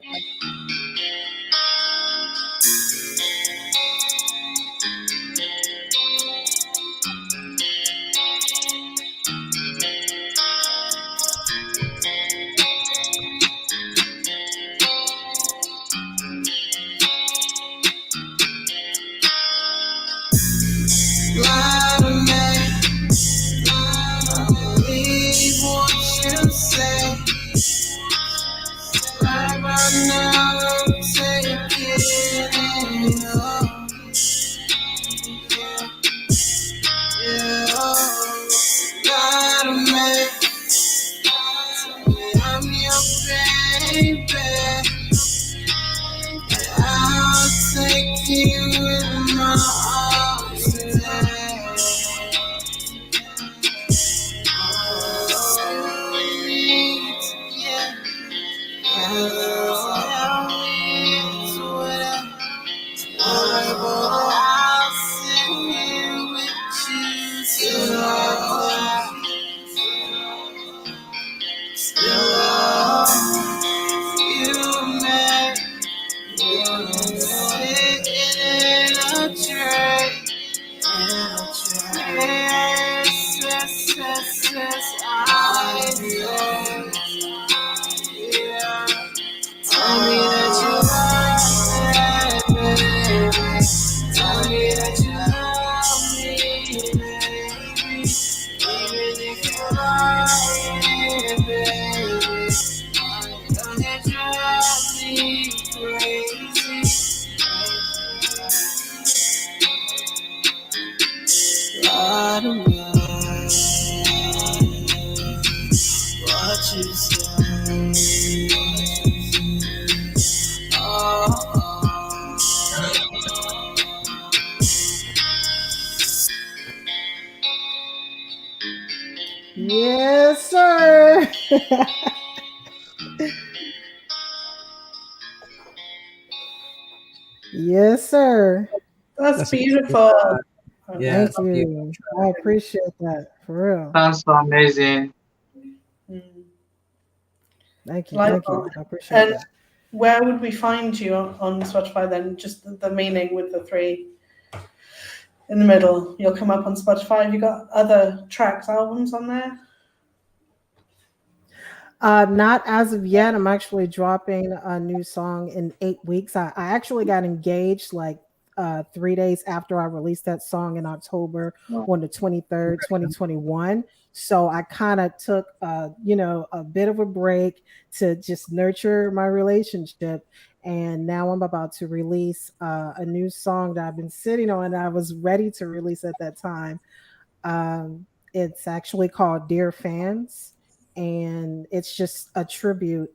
Yes, sir. Yes, sir. That's beautiful. Yeah, Thank you. I appreciate that, for real. Sounds so amazing. Thank you. Like- Thank you. I appreciate And that. where would we find you on Spotify then? Just the meaning with the three in the middle. You'll come up on Spotify. Have you got other tracks, albums on there? Not as of yet. I'm actually dropping a new song in 8 weeks. I actually got engaged like 3 days after I released that song in October on the 23rd, 2021. So I kind of took a bit of a break to just nurture my relationship. And now I'm about to release a new song that I've been sitting on and I was ready to release at that time. It's actually called Dear Fans. And it's just a tribute,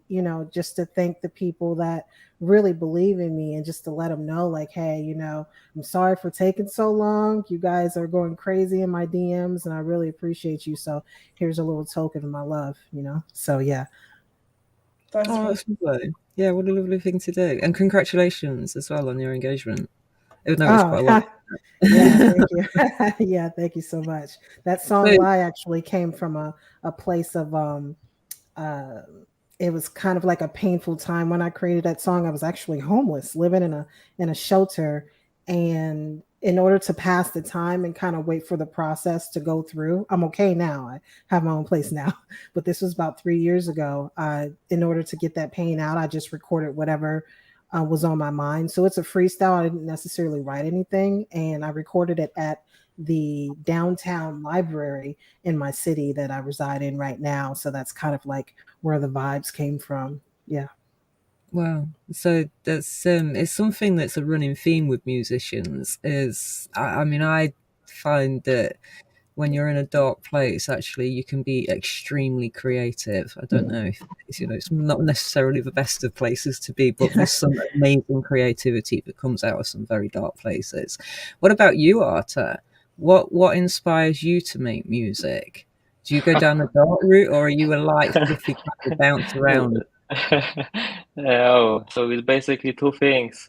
just to thank the people that really believe in me and just to let them know, like, hey, I'm sorry for taking so long. You guys are going crazy in my DMs and I really appreciate you. So here's a little token of my love, So yeah. That's that's lovely. Yeah, what a lovely thing to do. And congratulations as well on your engagement. Even though it's quite a lot. Yeah, thank you. Yeah, thank you so much. That song Lie actually came from a place of it was kind of like a painful time when I created that song. I was actually homeless, living in a shelter, and in order to pass the time and kind of wait for the process to go through, I'm okay now. I have my own place now, but this was about 3 years ago. In order to get that pain out, I just recorded whatever was on my mind. So it's a freestyle. I didn't necessarily write anything, and I recorded it at the downtown library in my city that I reside in right now. So that's kind of like where the vibes came from. Yeah. Wow. So that's it's something that's a running theme with musicians is I find that when you're in a dark place, actually, you can be extremely creative. I don't know if it's not necessarily the best of places to be, but there's some amazing creativity that comes out of some very dark places. What about you, Artur? What inspires you to make music? Do you go down the dark route, or are you a light, fluffy kind of bounce around? Oh, so it's basically two things.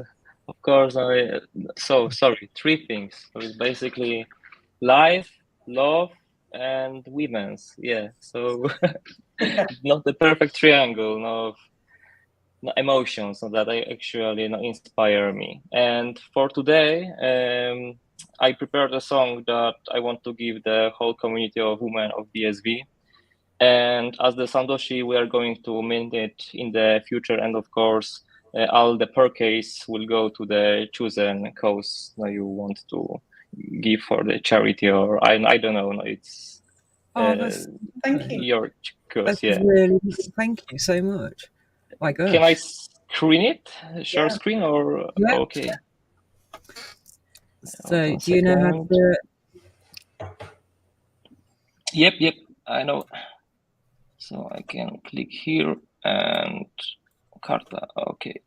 Of course, three things. So it's basically life, love, and women's. Yeah, so not the perfect triangle of emotions that I actually inspire me. And for today, I prepared a song that I want to give the whole community of Women of BSV. And as the Soundoshi, we are going to mint it in the future. And of course, all the purchase will go to the chosen cause that you want to give for the charity, or I don't know. It's thank you. Your cause. That's really, thank you so much. My gosh. Can I screen it? Share screen or okay? So, do you know how to do it? Yep, I know. So I can click here and Carta, okay,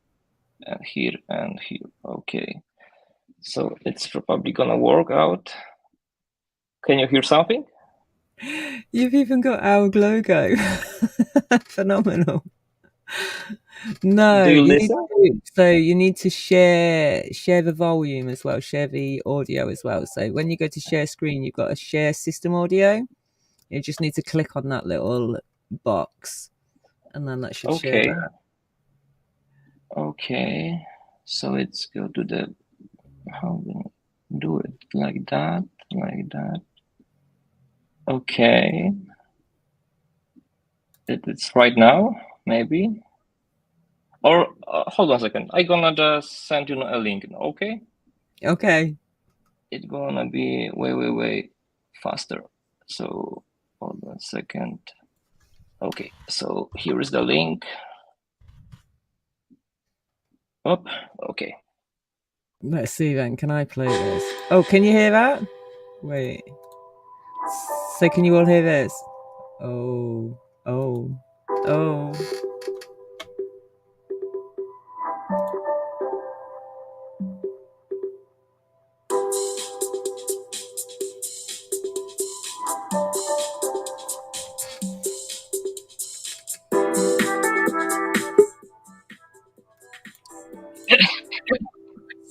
and here, okay. So it's probably gonna work out. Can you hear something? You've even got our logo. Phenomenal. No, do you listen? You need to share the volume as well, share the audio as well. So when you go to share screen, you've got a share system audio. You just need to click on that little box, and then that should share that. Okay, so let's go to the how do we do it like that. Okay, it's right now maybe. Or hold on a second. I'm gonna just send you a link. Okay. Okay. It's gonna be way faster. So hold on a second. Okay. So here is the link. Up. Okay. Let's see then. Can I play this? Oh, can you hear that? Wait. So can you all hear this? Oh.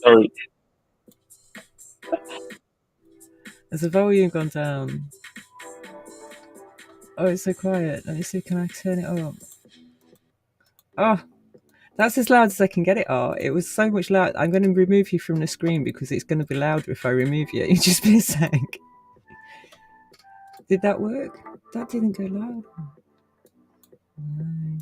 Sorry. Has the volume gone down? Oh, it's so quiet. Let me see. Can I turn it up? Oh, that's as loud as I can get it. Oh, it was so much loud. I'm going to remove you from the screen because it's going to be louder if I remove you. Just be a sec. Did that work? That didn't go loud. No.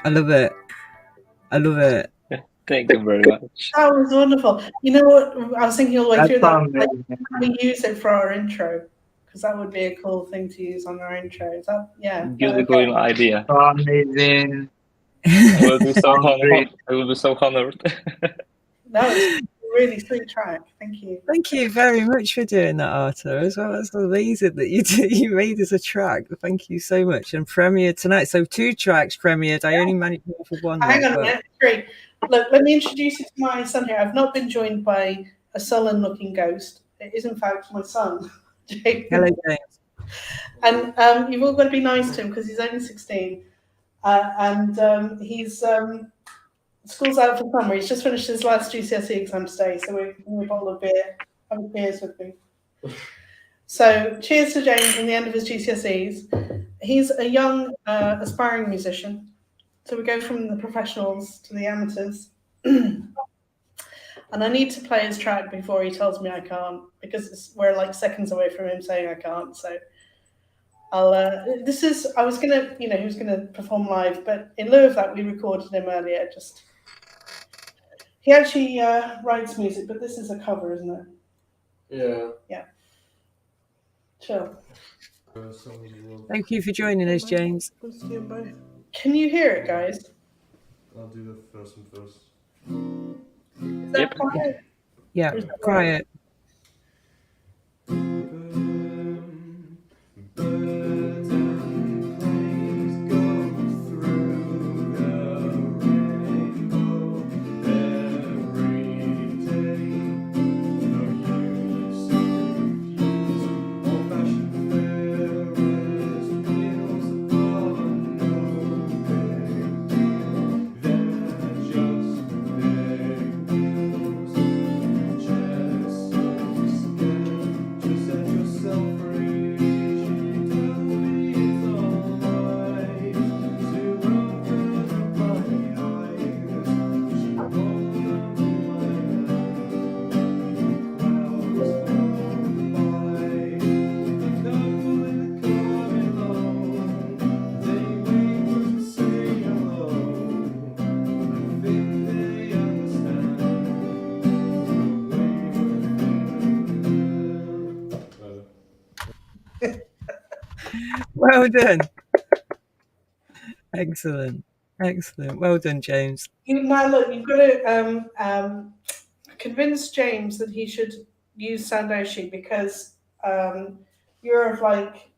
I love it. I love it. Thank you very much. That was wonderful. You know what? I was thinking all the way That's through that. amazing. We use it for our intro because that would be a cool thing to use on our intro. Is that Beautiful idea. Amazing. I will be so honored. Great. I will be so honored. That was a really sweet track. Thank you. Thank you very much for doing that, Artur, as well. That's amazing that you made us a track. Thank you so much. And premiered tonight. So 2 tracks premiered. I only managed to go for 1. Hang on a minute. Great. Look, let me introduce you to my son here. I've not been joined by a sullen-looking ghost. It is, in fact, my son, James. Hello, James. And you've all got to be nice to him because he's only 16. And he's school's out for summer. He's just finished his last GCSE exam today, so we're going to bottle of beer, have a beers with me. So cheers to James on the end of his GCSEs. He's a young, aspiring musician. So we go from the professionals to the amateurs. And I need to play his track before he tells me I can't, because we're like seconds away from him saying I can't. So I'll, I was going to, he was going to perform live, but in lieu of that, we recorded him earlier. He actually writes music, but this is a cover, isn't it? Yeah. Yeah. Sure. Thank you for joining us, James. Can you hear it, guys? I'll do the first one first. Is that quiet? Yeah, quiet. Well done. Excellent. Excellent. Well done, James. Now, look, you've got to convince James that he should use Soundoshi because you're of like,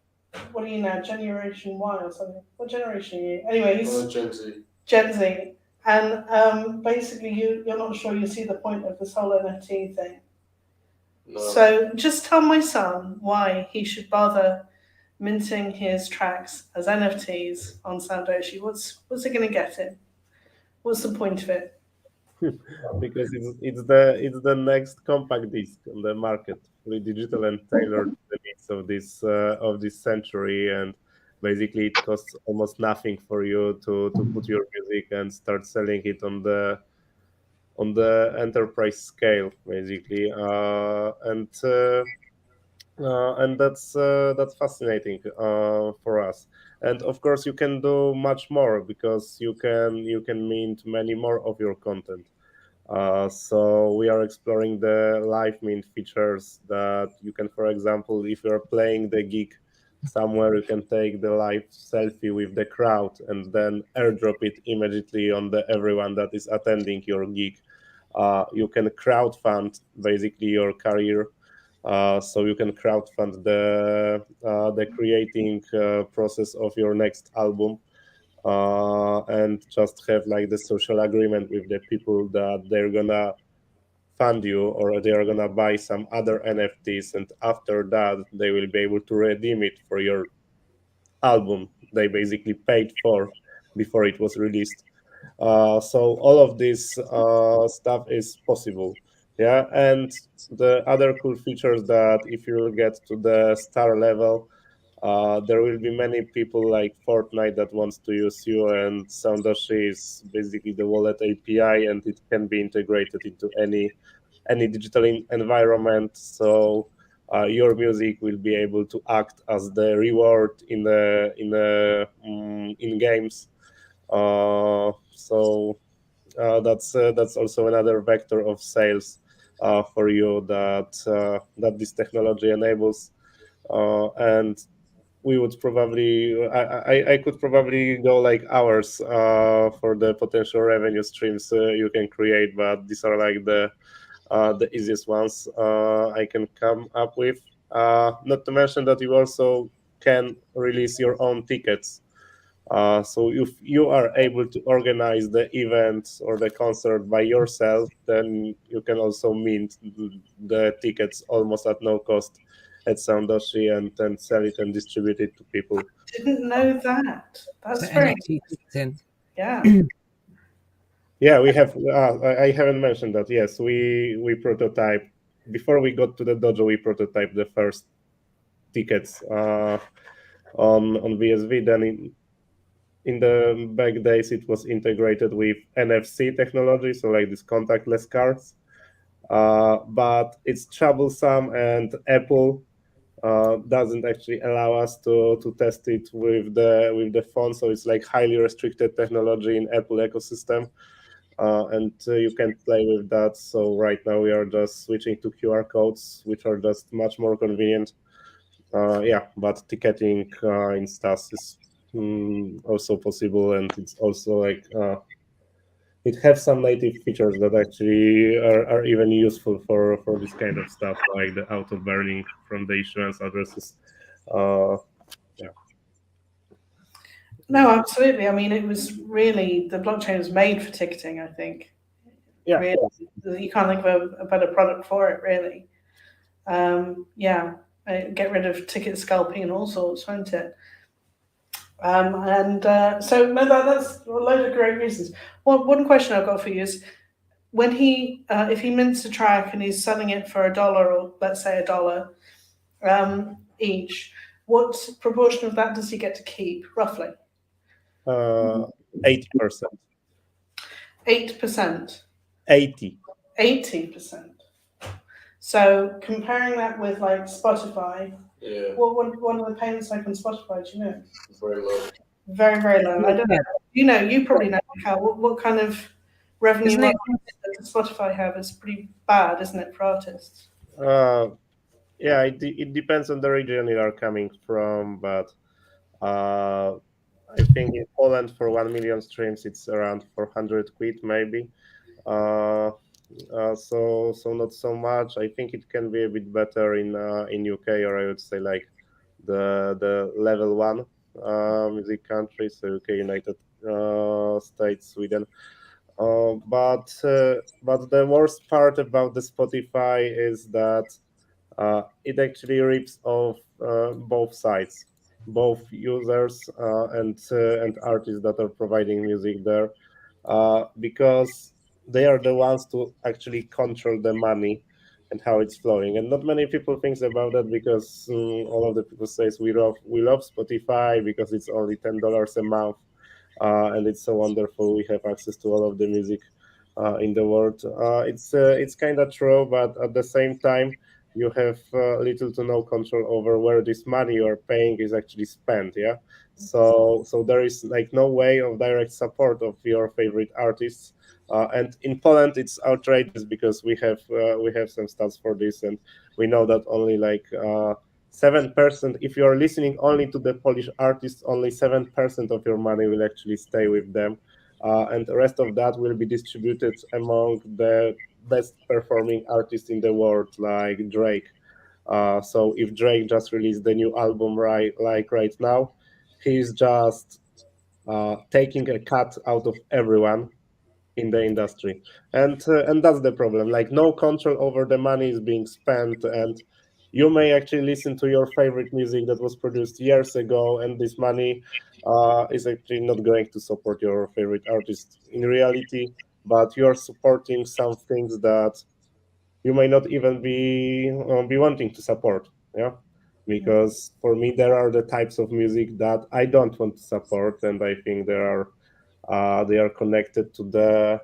what are you now, Generation Y or something? What generation are you? Anyway, he's Gen Z. Gen Z. And basically, you're not sure you see the point of this whole NFT thing. No. So just tell my son why he should bother minting his tracks as NFTs on Soundoshi. What's it going to get him? What's the point of it? Because it's the next compact disc on the market, fully digital and tailored to the needs of this century, and basically it costs almost nothing for you to put your music and start selling it on the enterprise scale, basically, and that's fascinating for us. And of course, you can do much more because you can mint many more of your content. So we are exploring the live mint features that you can, for example, if you're playing the gig somewhere, you can take the live selfie with the crowd and then airdrop it immediately on everyone that is attending your gig. You can crowdfund basically your career. So you can crowdfund the creating process of your next album, and just have like the social agreement with the people that they're gonna fund you or they're gonna buy some other NFTs, and after that they will be able to redeem it for your album they basically paid for before it was released. So all of this stuff is possible Yeah, and the other cool features that if you get to the star level, there will be many people like Fortnite that wants to use you, and Soundoshi is basically the wallet API, and it can be integrated into any digital environment. So your music will be able to act as the reward in games. So that's also another vector of sales for you that this technology enables. And we would probably I could probably go like hours for the potential revenue streams you can create, but these are like the easiest ones I can come up with. Not to mention that you also can release your own tickets. So if you are able to organize the event or the concert by yourself, then you can also mint the tickets almost at no cost at Soundoshi and then sell it and distribute it to people. Didn't know that. That's So very NFT ticketing. yeah. Yeah, we have. I haven't mentioned that. Yes, we prototype before we got to the dojo. We prototyped the first tickets on BSV. Then in the back days, it was integrated with NFC technology, so like these contactless cards. But it's troublesome, and Apple doesn't actually allow us to test it with the phone. So it's like highly restricted technology in Apple ecosystem. And you can play with that. So right now we are just switching to QR codes, which are just much more convenient. Yeah, but ticketing in STAS is also possible, and it's also like it has some native features that actually are even useful for this kind of stuff, like the auto burning from the issuance addresses. Yeah. No, absolutely. I mean, it was really the blockchain was made for ticketing. I think. Yeah. Really, you can't think of a better product for it, really. Yeah, get rid of ticket scalping and all sorts, won't it? So no, that's a load of great reasons. One question I've got for you is when if he mints a track and he's selling it for $1 or let's say $1 each, what proportion of that does he get to keep roughly? 80%. 8%. 80%. So comparing that with like Spotify, what are the payments like on Spotify? Do you know? Very low. Very, very low. I don't know. You probably know, Mikhail, what kind of revenue Isn't it- does Spotify have? It's pretty bad, isn't it, for artists? Yeah, it depends on the region you are coming from, but I think in Poland for 1 million streams it's around 400 quid maybe. So not so much. I think it can be a bit better in UK, or I would say like the level 1 music countries, so UK, United States, Sweden. But the worst part about the Spotify is that it actually rips off both sides, both users and artists that are providing music there, because they are the ones to actually control the money and how it's flowing. And not many people thinks about that, because all of the people says we love Spotify because it's only $10 a month, and it's so wonderful. We have access to all of the music in the world. It's kind of true, but at the same time, you have little to no control over where this money you are paying is actually spent. Yeah, so there is like no way of direct support of your favorite artists. And in Poland, it's outrageous because we have some stats for this, and we know that only like 7%. If you are listening only to the Polish artists, only 7% of your money will actually stay with them, and the rest of that will be distributed among the best performing artists in the world, like Drake. So if Drake just released the new album right now, he's just taking a cut out of everyone in the industry, and that's the problem. Like no control over the money is being spent, and you may actually listen to your favorite music that was produced years ago, and this money is actually not going to support your favorite artist in reality, but you are supporting some things that you may not even be wanting to support. Yeah, because for me there are the types of music that I don't want to support, and I think they are connected to the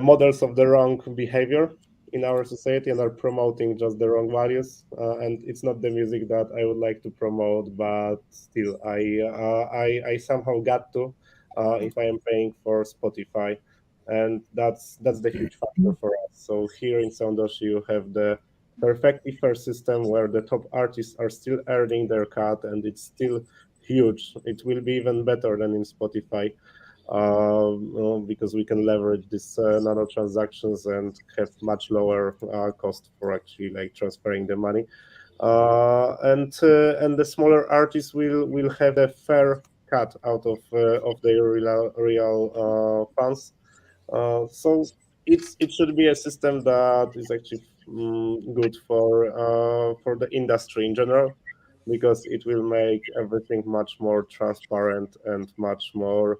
models of the wrong behavior in our society and are promoting just the wrong values. And it's not the music that I would like to promote, but still, I somehow got to if I am paying for Spotify, and that's the huge factor for us. So here in Soundoshi, you have the perfectly fair system where the top artists are still earning their cut, and it's still huge. It will be even better than in Spotify because we can leverage these nano transactions and have much lower cost for actually like transferring the money. And the smaller artists will have a fair cut out of their real funds. So it should be a system that is actually good for the industry in general, because it will make everything much more transparent and much more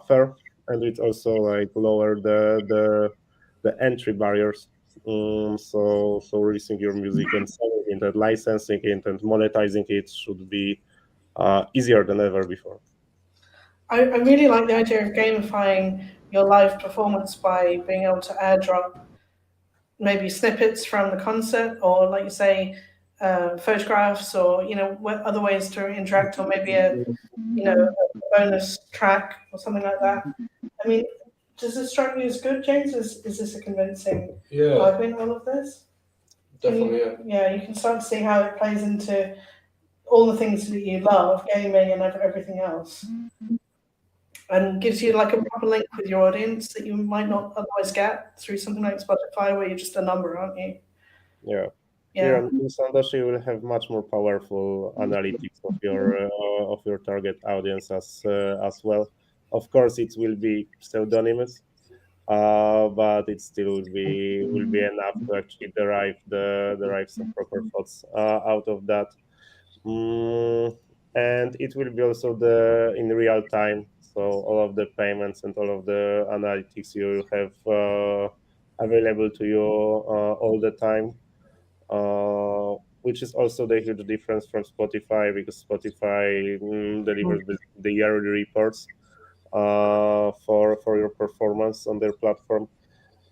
fair, and it also like lower the entry barriers. So releasing your music and selling it and licensing it and monetizing it should be easier than ever before. I really like the idea of gamifying your live performance by being able to airdrop maybe snippets from the concert, or like you say, photographs, or other ways to interact, or maybe a bonus track or something like that. I mean, does this strike you as good, James? Is this a convincing argument, all of this? Definitely, yeah. You can start to see how it plays into all the things that you love, gaming and everything else, and gives you like a proper link with your audience that you might not otherwise get through something like Spotify, where you're just a number, aren't you? Yeah. Yeah. Here in Soundoshi, you will have much more powerful analytics of your target audience as well. Of course, it will be pseudonymous, but it still will be enough to actually derive some proper thoughts out of that. And it will be also in real time, so all of the payments and all of the analytics you have available to you all the time, which is also the huge difference from Spotify, because Spotify delivers the yearly reports for your performance on their platform.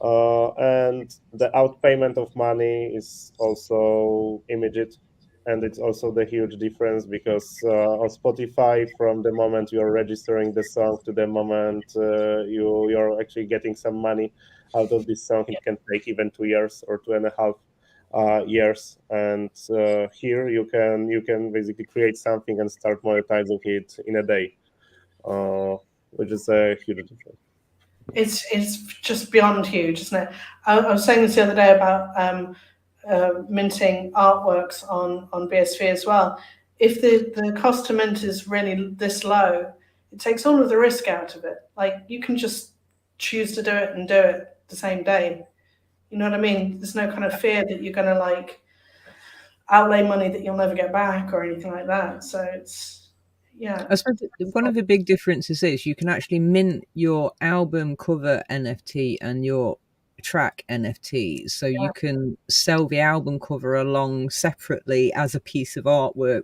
And the outpayment of money is also immediate, and it's also the huge difference, because on Spotify, from the moment you're registering the song to the moment you're actually getting some money out of this song, it can take even 2 years or 2.5 years. And here you can basically create something and start monetizing it in a day, which is a huge difference. It's just beyond huge, isn't it? I was saying this the other day about minting artworks on BSV as well. If the cost to mint is really this low, it takes all of the risk out of it. Like, you can just choose to do it and do it the same day. You know what I mean? There's no kind of fear that you're going to like outlay money that you'll never get back or anything like that. So it's, yeah. I suppose one of the big differences is you can actually mint your album cover NFT and your track NFTs. So you can sell the album cover along separately as a piece of artwork,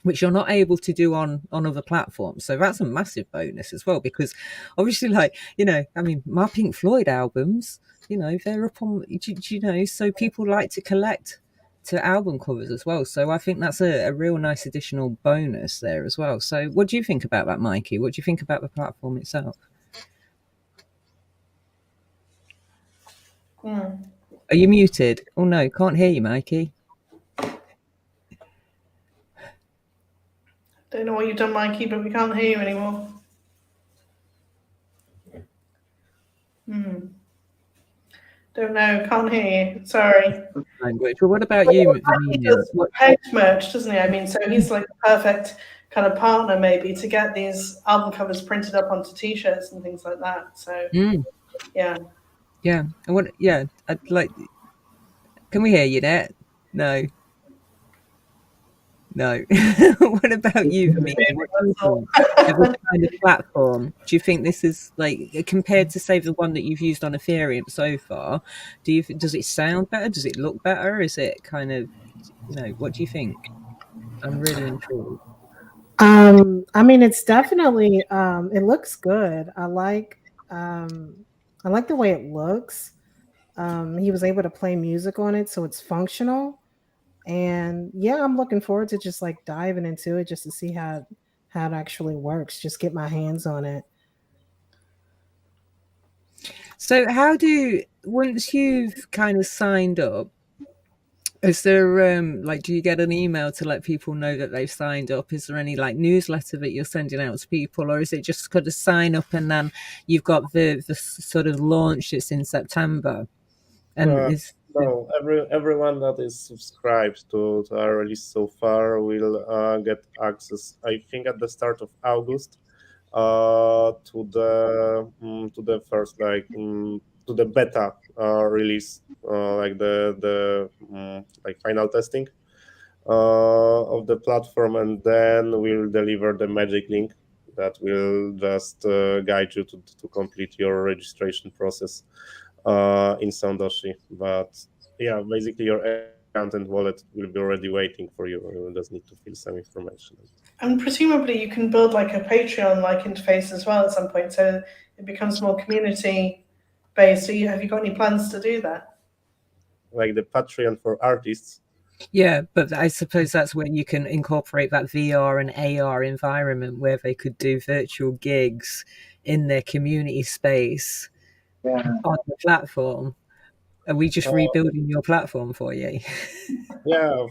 which you're not able to do on other platforms. So that's a massive bonus as well, because obviously, like, I mean, my Pink Floyd albums, they're up on, so people like to collect to album covers as well. So I think that's a real nice additional bonus there as well. So what do you think about that, Mikey? What do you think about the platform itself? Are you muted? Oh no, can't hear you, Mikey. Don't know what you've done, Mikey, but we can't hear you anymore. Don't know, can't hear you. Sorry. Language. Well, what about you? He does page merch, doesn't he? I mean, so he's like the perfect kind of partner, maybe, to get these album covers printed up onto T-shirts and things like that. So, yeah. Yeah. And what? Yeah. I'd like. Can we hear you there? No. No. What about you, Mia? What do you think of this kind of platform? Do you think this is like compared to say the one that you've used on Ethereum so far? Does it sound better? Does it look better? Is it kind of what do you think? I'm really intrigued. I mean, it's definitely it looks good. I like the way it looks. He was able to play music on it, so it's functional. And yeah, I'm looking forward to just like diving into it just to see how it actually works. Just get my hands on it. So once you've kind of signed up, is there like do you get an email to let people know that they've signed up? Is there any like newsletter that you're sending out to people, or is it just kind of sign up and then you've got the sort of launch that's in September? And no, everyone that is subscribed to our release so far will get access, I think, at the start of August to the first to the beta release, like the like final testing of the platform, and then we'll deliver the magic link that will just guide you to complete your registration process in Soundoshi. But yeah, basically your account and wallet will be already waiting for you. You just need to fill some information. And presumably you can build like a Patreon-like interface as well at some point, so it becomes more community-based. So have you got any plans to do that? Like the Patreon for artists? Yeah, but I suppose that's when you can incorporate that VR and AR environment where they could do virtual gigs in their community space on the platform. Are we just rebuilding your platform for you? Yeah,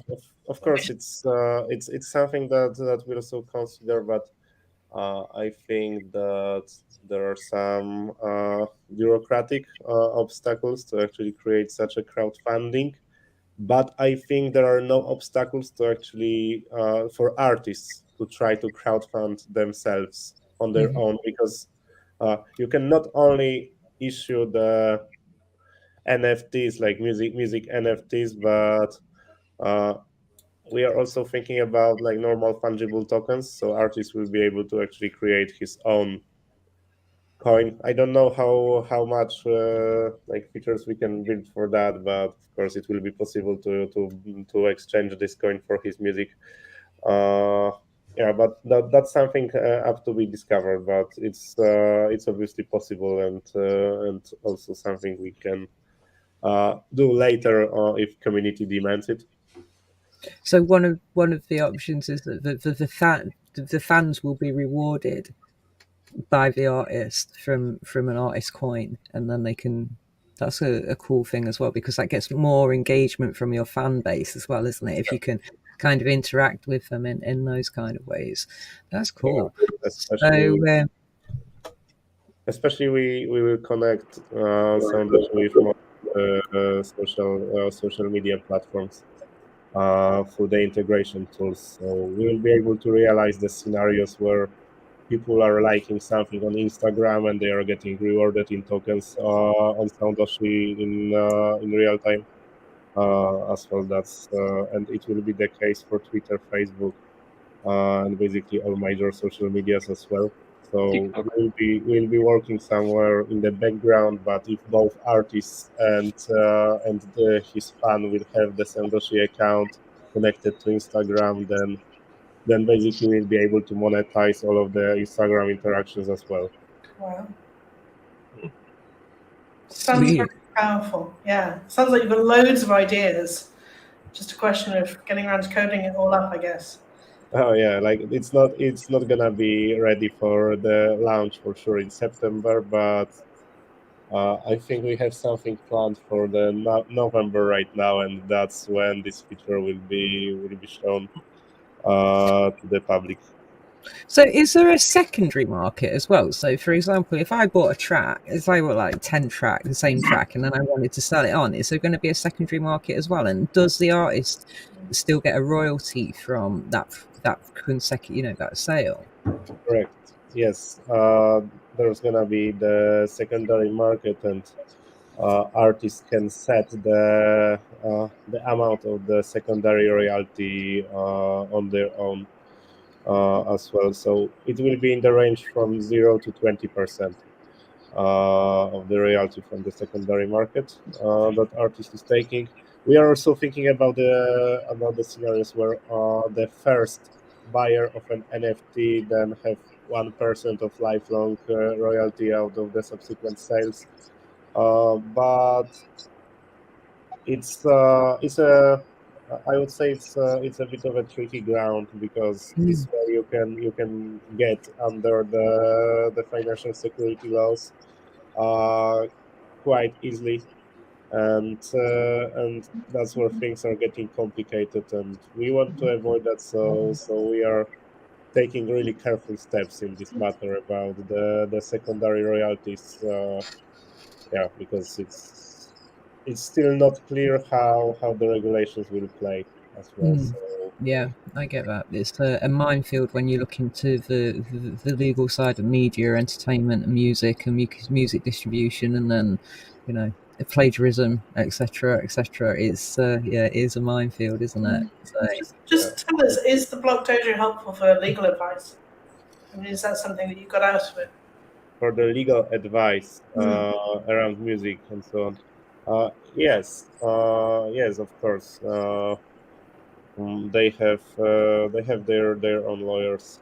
of course, it's something that we also consider, but I think that there are some bureaucratic obstacles to actually create such a crowdfunding. But I think there are no obstacles to actually for artists to try to crowdfund themselves on their own, because you can not only issue the NFTs, like music NFTs, but we are also thinking about like normal fungible tokens, so artists will be able to actually create his own coin. I don't know how much like features we can build for that, but of course it will be possible to exchange this coin for his music. Yeah, but that's something up to be discovered. But it's obviously possible, and also something we can do later if community demands it. So one of the options is that the fans will be rewarded by the artist from an artist coin, and then they can. That's a cool thing as well, because that gets more engagement from your fan base as well, isn't it? If you can kind of interact with them in those kind of ways, that's cool. Yeah, especially we will connect Soundoshi with more social media platforms through the integration tools. So we will be able to realize the scenarios where people are liking something on Instagram and they are getting rewarded in tokens on Soundoshi in real time as well. And it will be the case for Twitter, Facebook, and basically all major social medias as well. So we'll be working somewhere in the background, but if both artists and his fan will have the Soundoshi account connected to Instagram, then basically we'll be able to monetize all of the Instagram interactions as well. Wow. Sounds very powerful. Yeah. Sounds like you've got loads of ideas. Just a question of getting around to coding it all up, I guess. Oh yeah, like it's not gonna be ready for the launch for sure in September, but I think we have something planned for the November right now, and that's when this feature will be shown to the public. So is there a secondary market as well? So for example, if I bought a track, if I bought like 10 tracks, the same track, and then I wanted to sell it on, is there going to be a secondary market as well? And does the artist still get a royalty from that consecutive, that sale? Correct. Yes. There's gonna be the secondary market, and artists can set the amount of the secondary royalty on their own as well. So it will be in the range from 0 to 20% of the royalty from the secondary market that artist is taking. We are also thinking about the scenarios where the first buyer of an NFT then have 1% of lifelong royalty out of the subsequent sales. But it's a I would say it's a bit of a tricky ground because this way you can get under the financial security laws quite easily, and that's where things are getting complicated, and we want to avoid that. So we are taking really careful steps in this matter about the secondary royalties. Because it's still not clear how the regulations will play as well. So yeah, I get that. It's a minefield when you look into the legal side of media, entertainment, and music, and music distribution, and then plagiarism, etc., etc. It's it is a minefield, isn't it? So, just tell us, is the Block Dojo helpful for legal advice? I mean, is that something that you got out of it? For the legal advice around music and so on, yes, of course. They have their own lawyers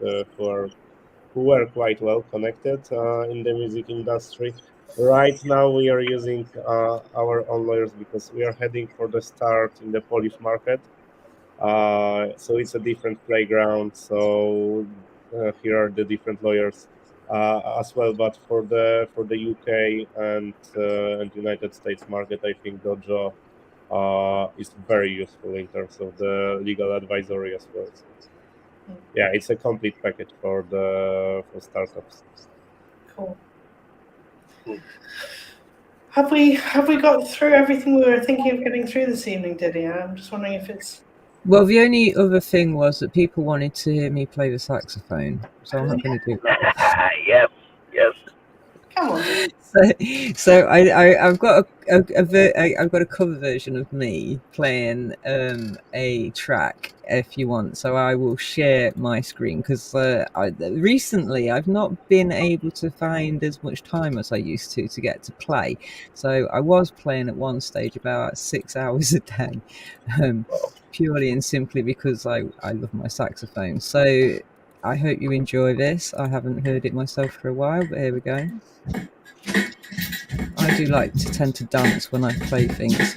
who are quite well connected in the music industry. Right now, we are using our own lawyers because we are heading for the start in the Polish market. So it's a different playground. So here are the different lawyers as well. But for the UK and United States market, I think Dojo is very useful in terms of the legal advisory as well. So, yeah, it's a complete package for startups. Cool. Have we got through everything we were thinking of getting through this evening, Diddy? I'm just wondering if it's... Well, the only other thing was that people wanted to hear me play the saxophone, so I'm not going to do that. Yes. Come on. So I've got I've got a cover version of me playing a track if you want. So I will share my screen because recently I've not been able to find as much time as I used to get to play. So I was playing at one stage about 6 hours a day, purely and simply because I love my saxophone. So I hope you enjoy this. I haven't heard it myself for a while, but here we go. I do like to tend to dance when I play things.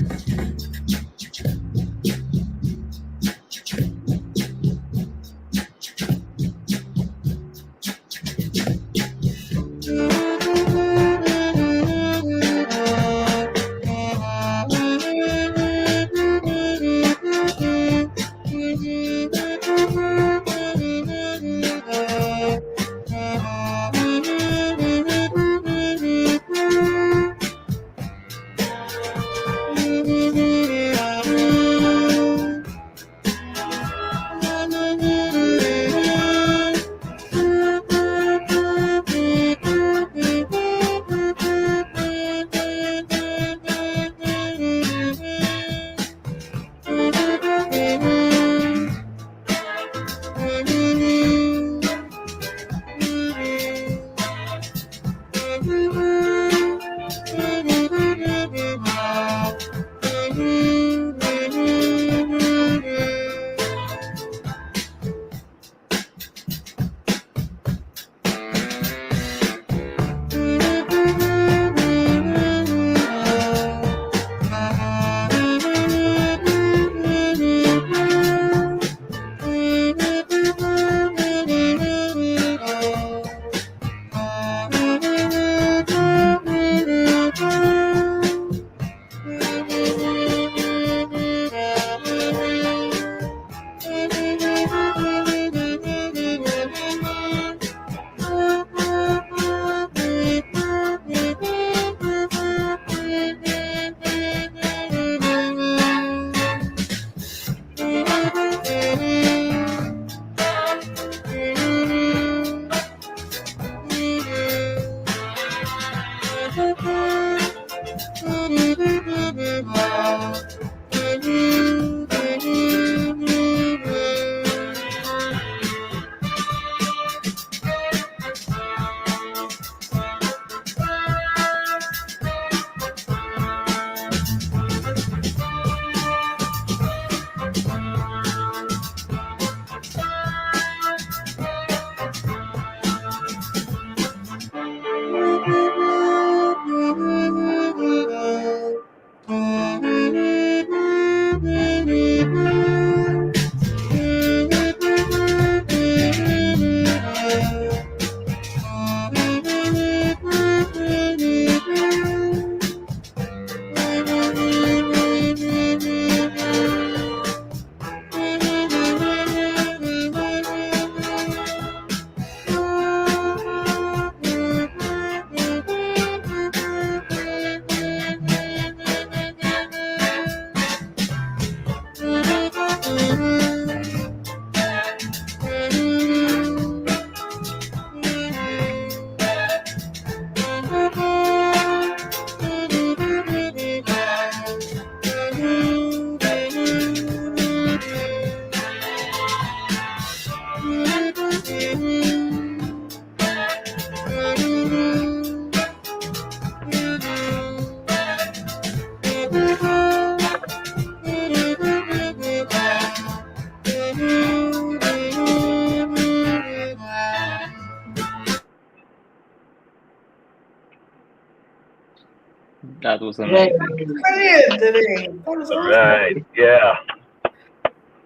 That was amazing. Brilliant, Diddy. That was awesome. Right. Yeah.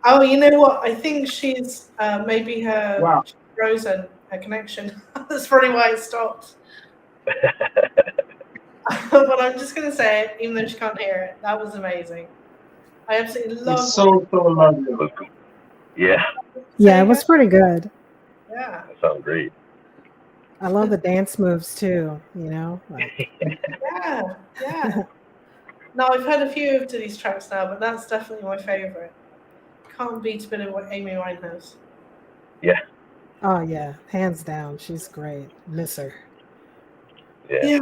Oh, you know what? I think she's maybe her Wow. frozen her connection. That's probably why it stopped. But I'm just gonna say it, even though she can't hear it. That was amazing. I absolutely love It's so lovely. Yeah. Yeah, it was pretty good. Yeah. That sounds great. I love the dance moves too, you know. Like, Yeah, yeah. No, I've heard a few of Diddy's tracks now, but that's definitely my favorite. Can't beat a bit of Amy Winehouse. Yeah. oh yeah, hands down, she's great. Miss her. Yeah. Yeah.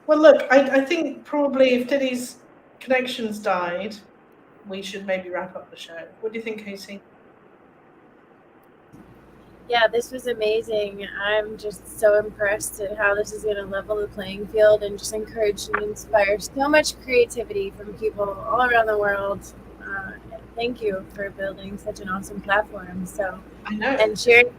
Well, look, I think probably if Diddy's connections died, we should maybe wrap up the show. What do you think, Casey? Yeah, this was amazing. I'm just so impressed at how this is going to level the playing field and just encourage and inspire so much creativity from people all around the world. Thank you for building such an awesome platform. So, I know. and sharing.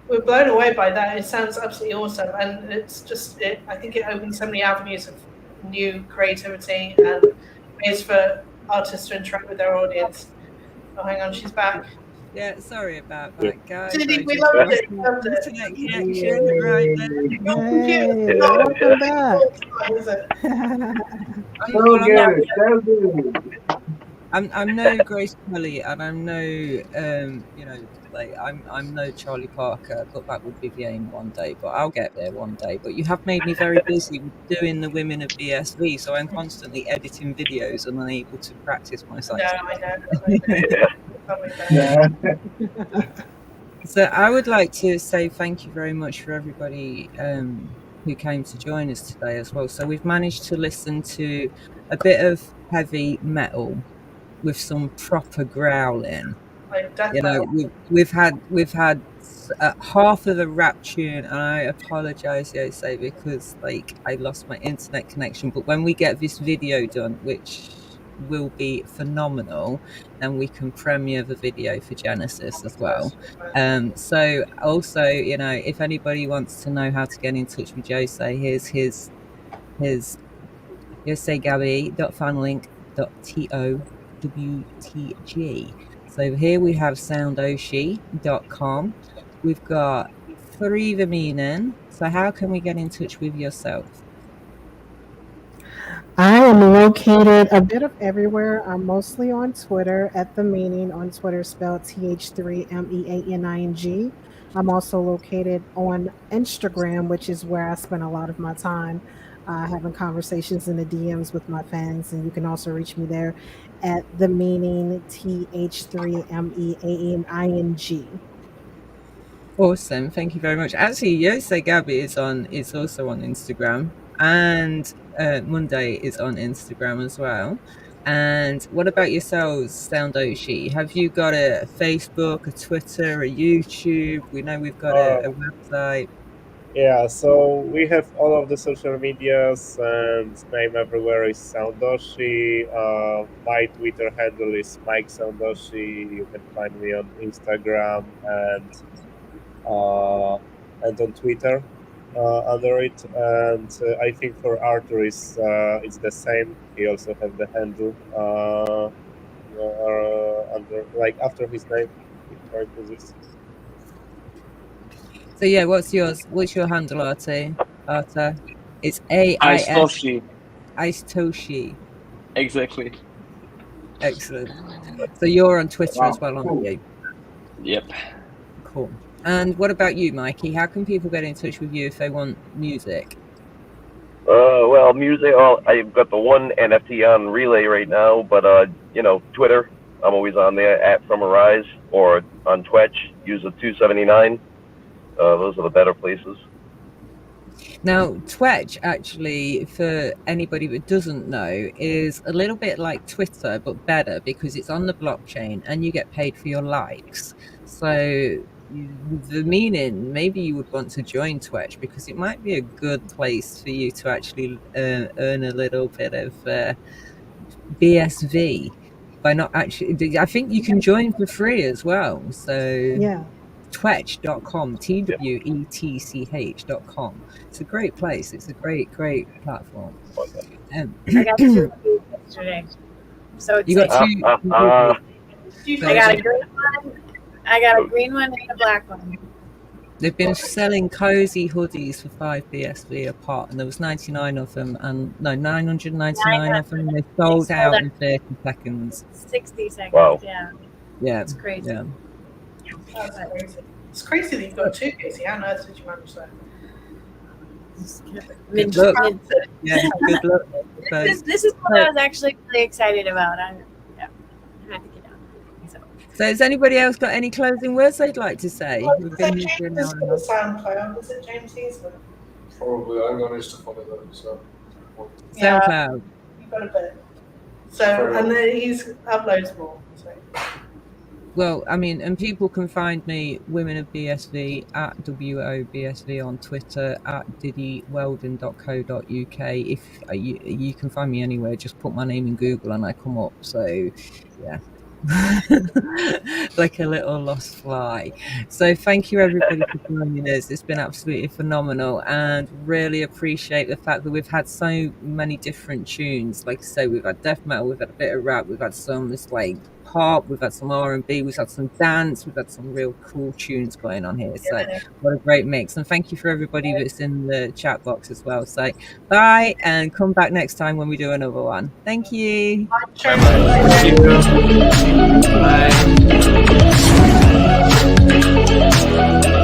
We're blown away by that. It sounds absolutely awesome, and it's just I think it opens so many avenues of new creativity and ways for artists to interact with their audience. Oh, hang on, she's back. Yeah, sorry about that, guys. Diddy, I we just loved lost it. my Loved it. internet connection right there. Your computer's Hey, not welcome back. is it? So good. So good. I'm no Grace Kelly, and I'm no like I'm no Charlie Parker, but that will be the aim one day. But I'll get there one day. But you have made me very busy with doing the Women of BSV, so I'm constantly editing videos and unable to practice my sight. No, I know. Yeah. So I would like to say thank you very much for everybody who came to join us today as well. So we've managed to listen to a bit of heavy metal with some proper growling. Like death You know, metal. we've had half of the rap tune, and I apologize, Jose, because like I lost my internet connection. But when we get this video done, which will be phenomenal, then we can premiere the video for Genesis as well. So also, you know, if anybody wants to know how to get in touch with Jose, here's his josegabby.fanlink.towtg. So here we have soundoshi.com. We've got Free the Meaning. So how can we get in touch with yourself? I am located a bit of everywhere. I'm mostly on Twitter at The Meaning, on Twitter spelled TH3MEANING. I'm also located on Instagram, which is where I spend a lot of my time having conversations in the DMs with my fans. And you can also reach me there at The Meaning, TH3MEANING. Awesome. Thank you very much. Actually, Jose Gabby is also on Instagram, and Monday is on Instagram as well. And what about yourselves, Soundoshi? Have you got a Facebook, a Twitter, a YouTube? We know we've got a website. Yeah, so we have all of the social medias, and name everywhere is Soundoshi. My Twitter handle is Mike Soundoshi. You can find me on Instagram and on Twitter under it. And I think for Artur it's the same. He also have the handle. like after his name. Right with this. So yeah, what's yours? What's your handle, Artur? It's AIS Toshi. Exactly. Excellent. So you're on Twitter as well, aren't you? Yep. Cool. And what about you, Mikey? How can people get in touch with you if they want music? Well, music. I've got the one NFT on Relay right now, but Twitter. I'm always on there at From Arise, or on Twitch. Use the 279. Those are the better places. Now, Twitch, actually, for anybody that doesn't know, is a little bit like Twitter, but better because it's on the blockchain and you get paid for your likes. So the meaning, maybe you would want to join Twitch because it might be a good place for you to actually earn a little bit of BSV by not actually. I think you can join for free as well. So Yeah. Twetch.com, TWETCH.com. It's a great place. It's a great platform. I got 2 yesterday. So you got 2. I got a green one. I got a green one and a black one. They've been selling cozy hoodies for 5 BSV a pot, and there was 99 of them, and 999 of them. And they sold out in 30 seconds. 60 seconds. Wow. Yeah. It's crazy. Yeah. It's crazy that you've got 2, Casey. How on earth did you manage that? Good luck. Yeah, good luck. This is what I was actually really excited about. I had to get out. So has anybody else got any closing words they'd like to say? We've been here for an hour and a half. SoundCloud. Was it James Eastman? Probably. I'm going to use to follow them. So. SoundCloud. You've got a bit. So, and then he's uploads more. So. Well, I mean, and people can find me, Women of BSV, at WOBSV on Twitter, at diddyweldon.co.uk. If you can find me anywhere, just put my name in Google and I come up. So, yeah. Like a little lost fly. So thank you everybody for joining us. It's been absolutely phenomenal, and really appreciate the fact that we've had so many different tunes. Like I say, we've had death metal, we've had a bit of rap, we've had some like pop, we've had some R&B, we've had some dance, we've had some real cool tunes going on here. So what a great mix, and thank you for everybody that's in the chat box as well. So bye, and come back next time when we do another one. Thank you. Bye.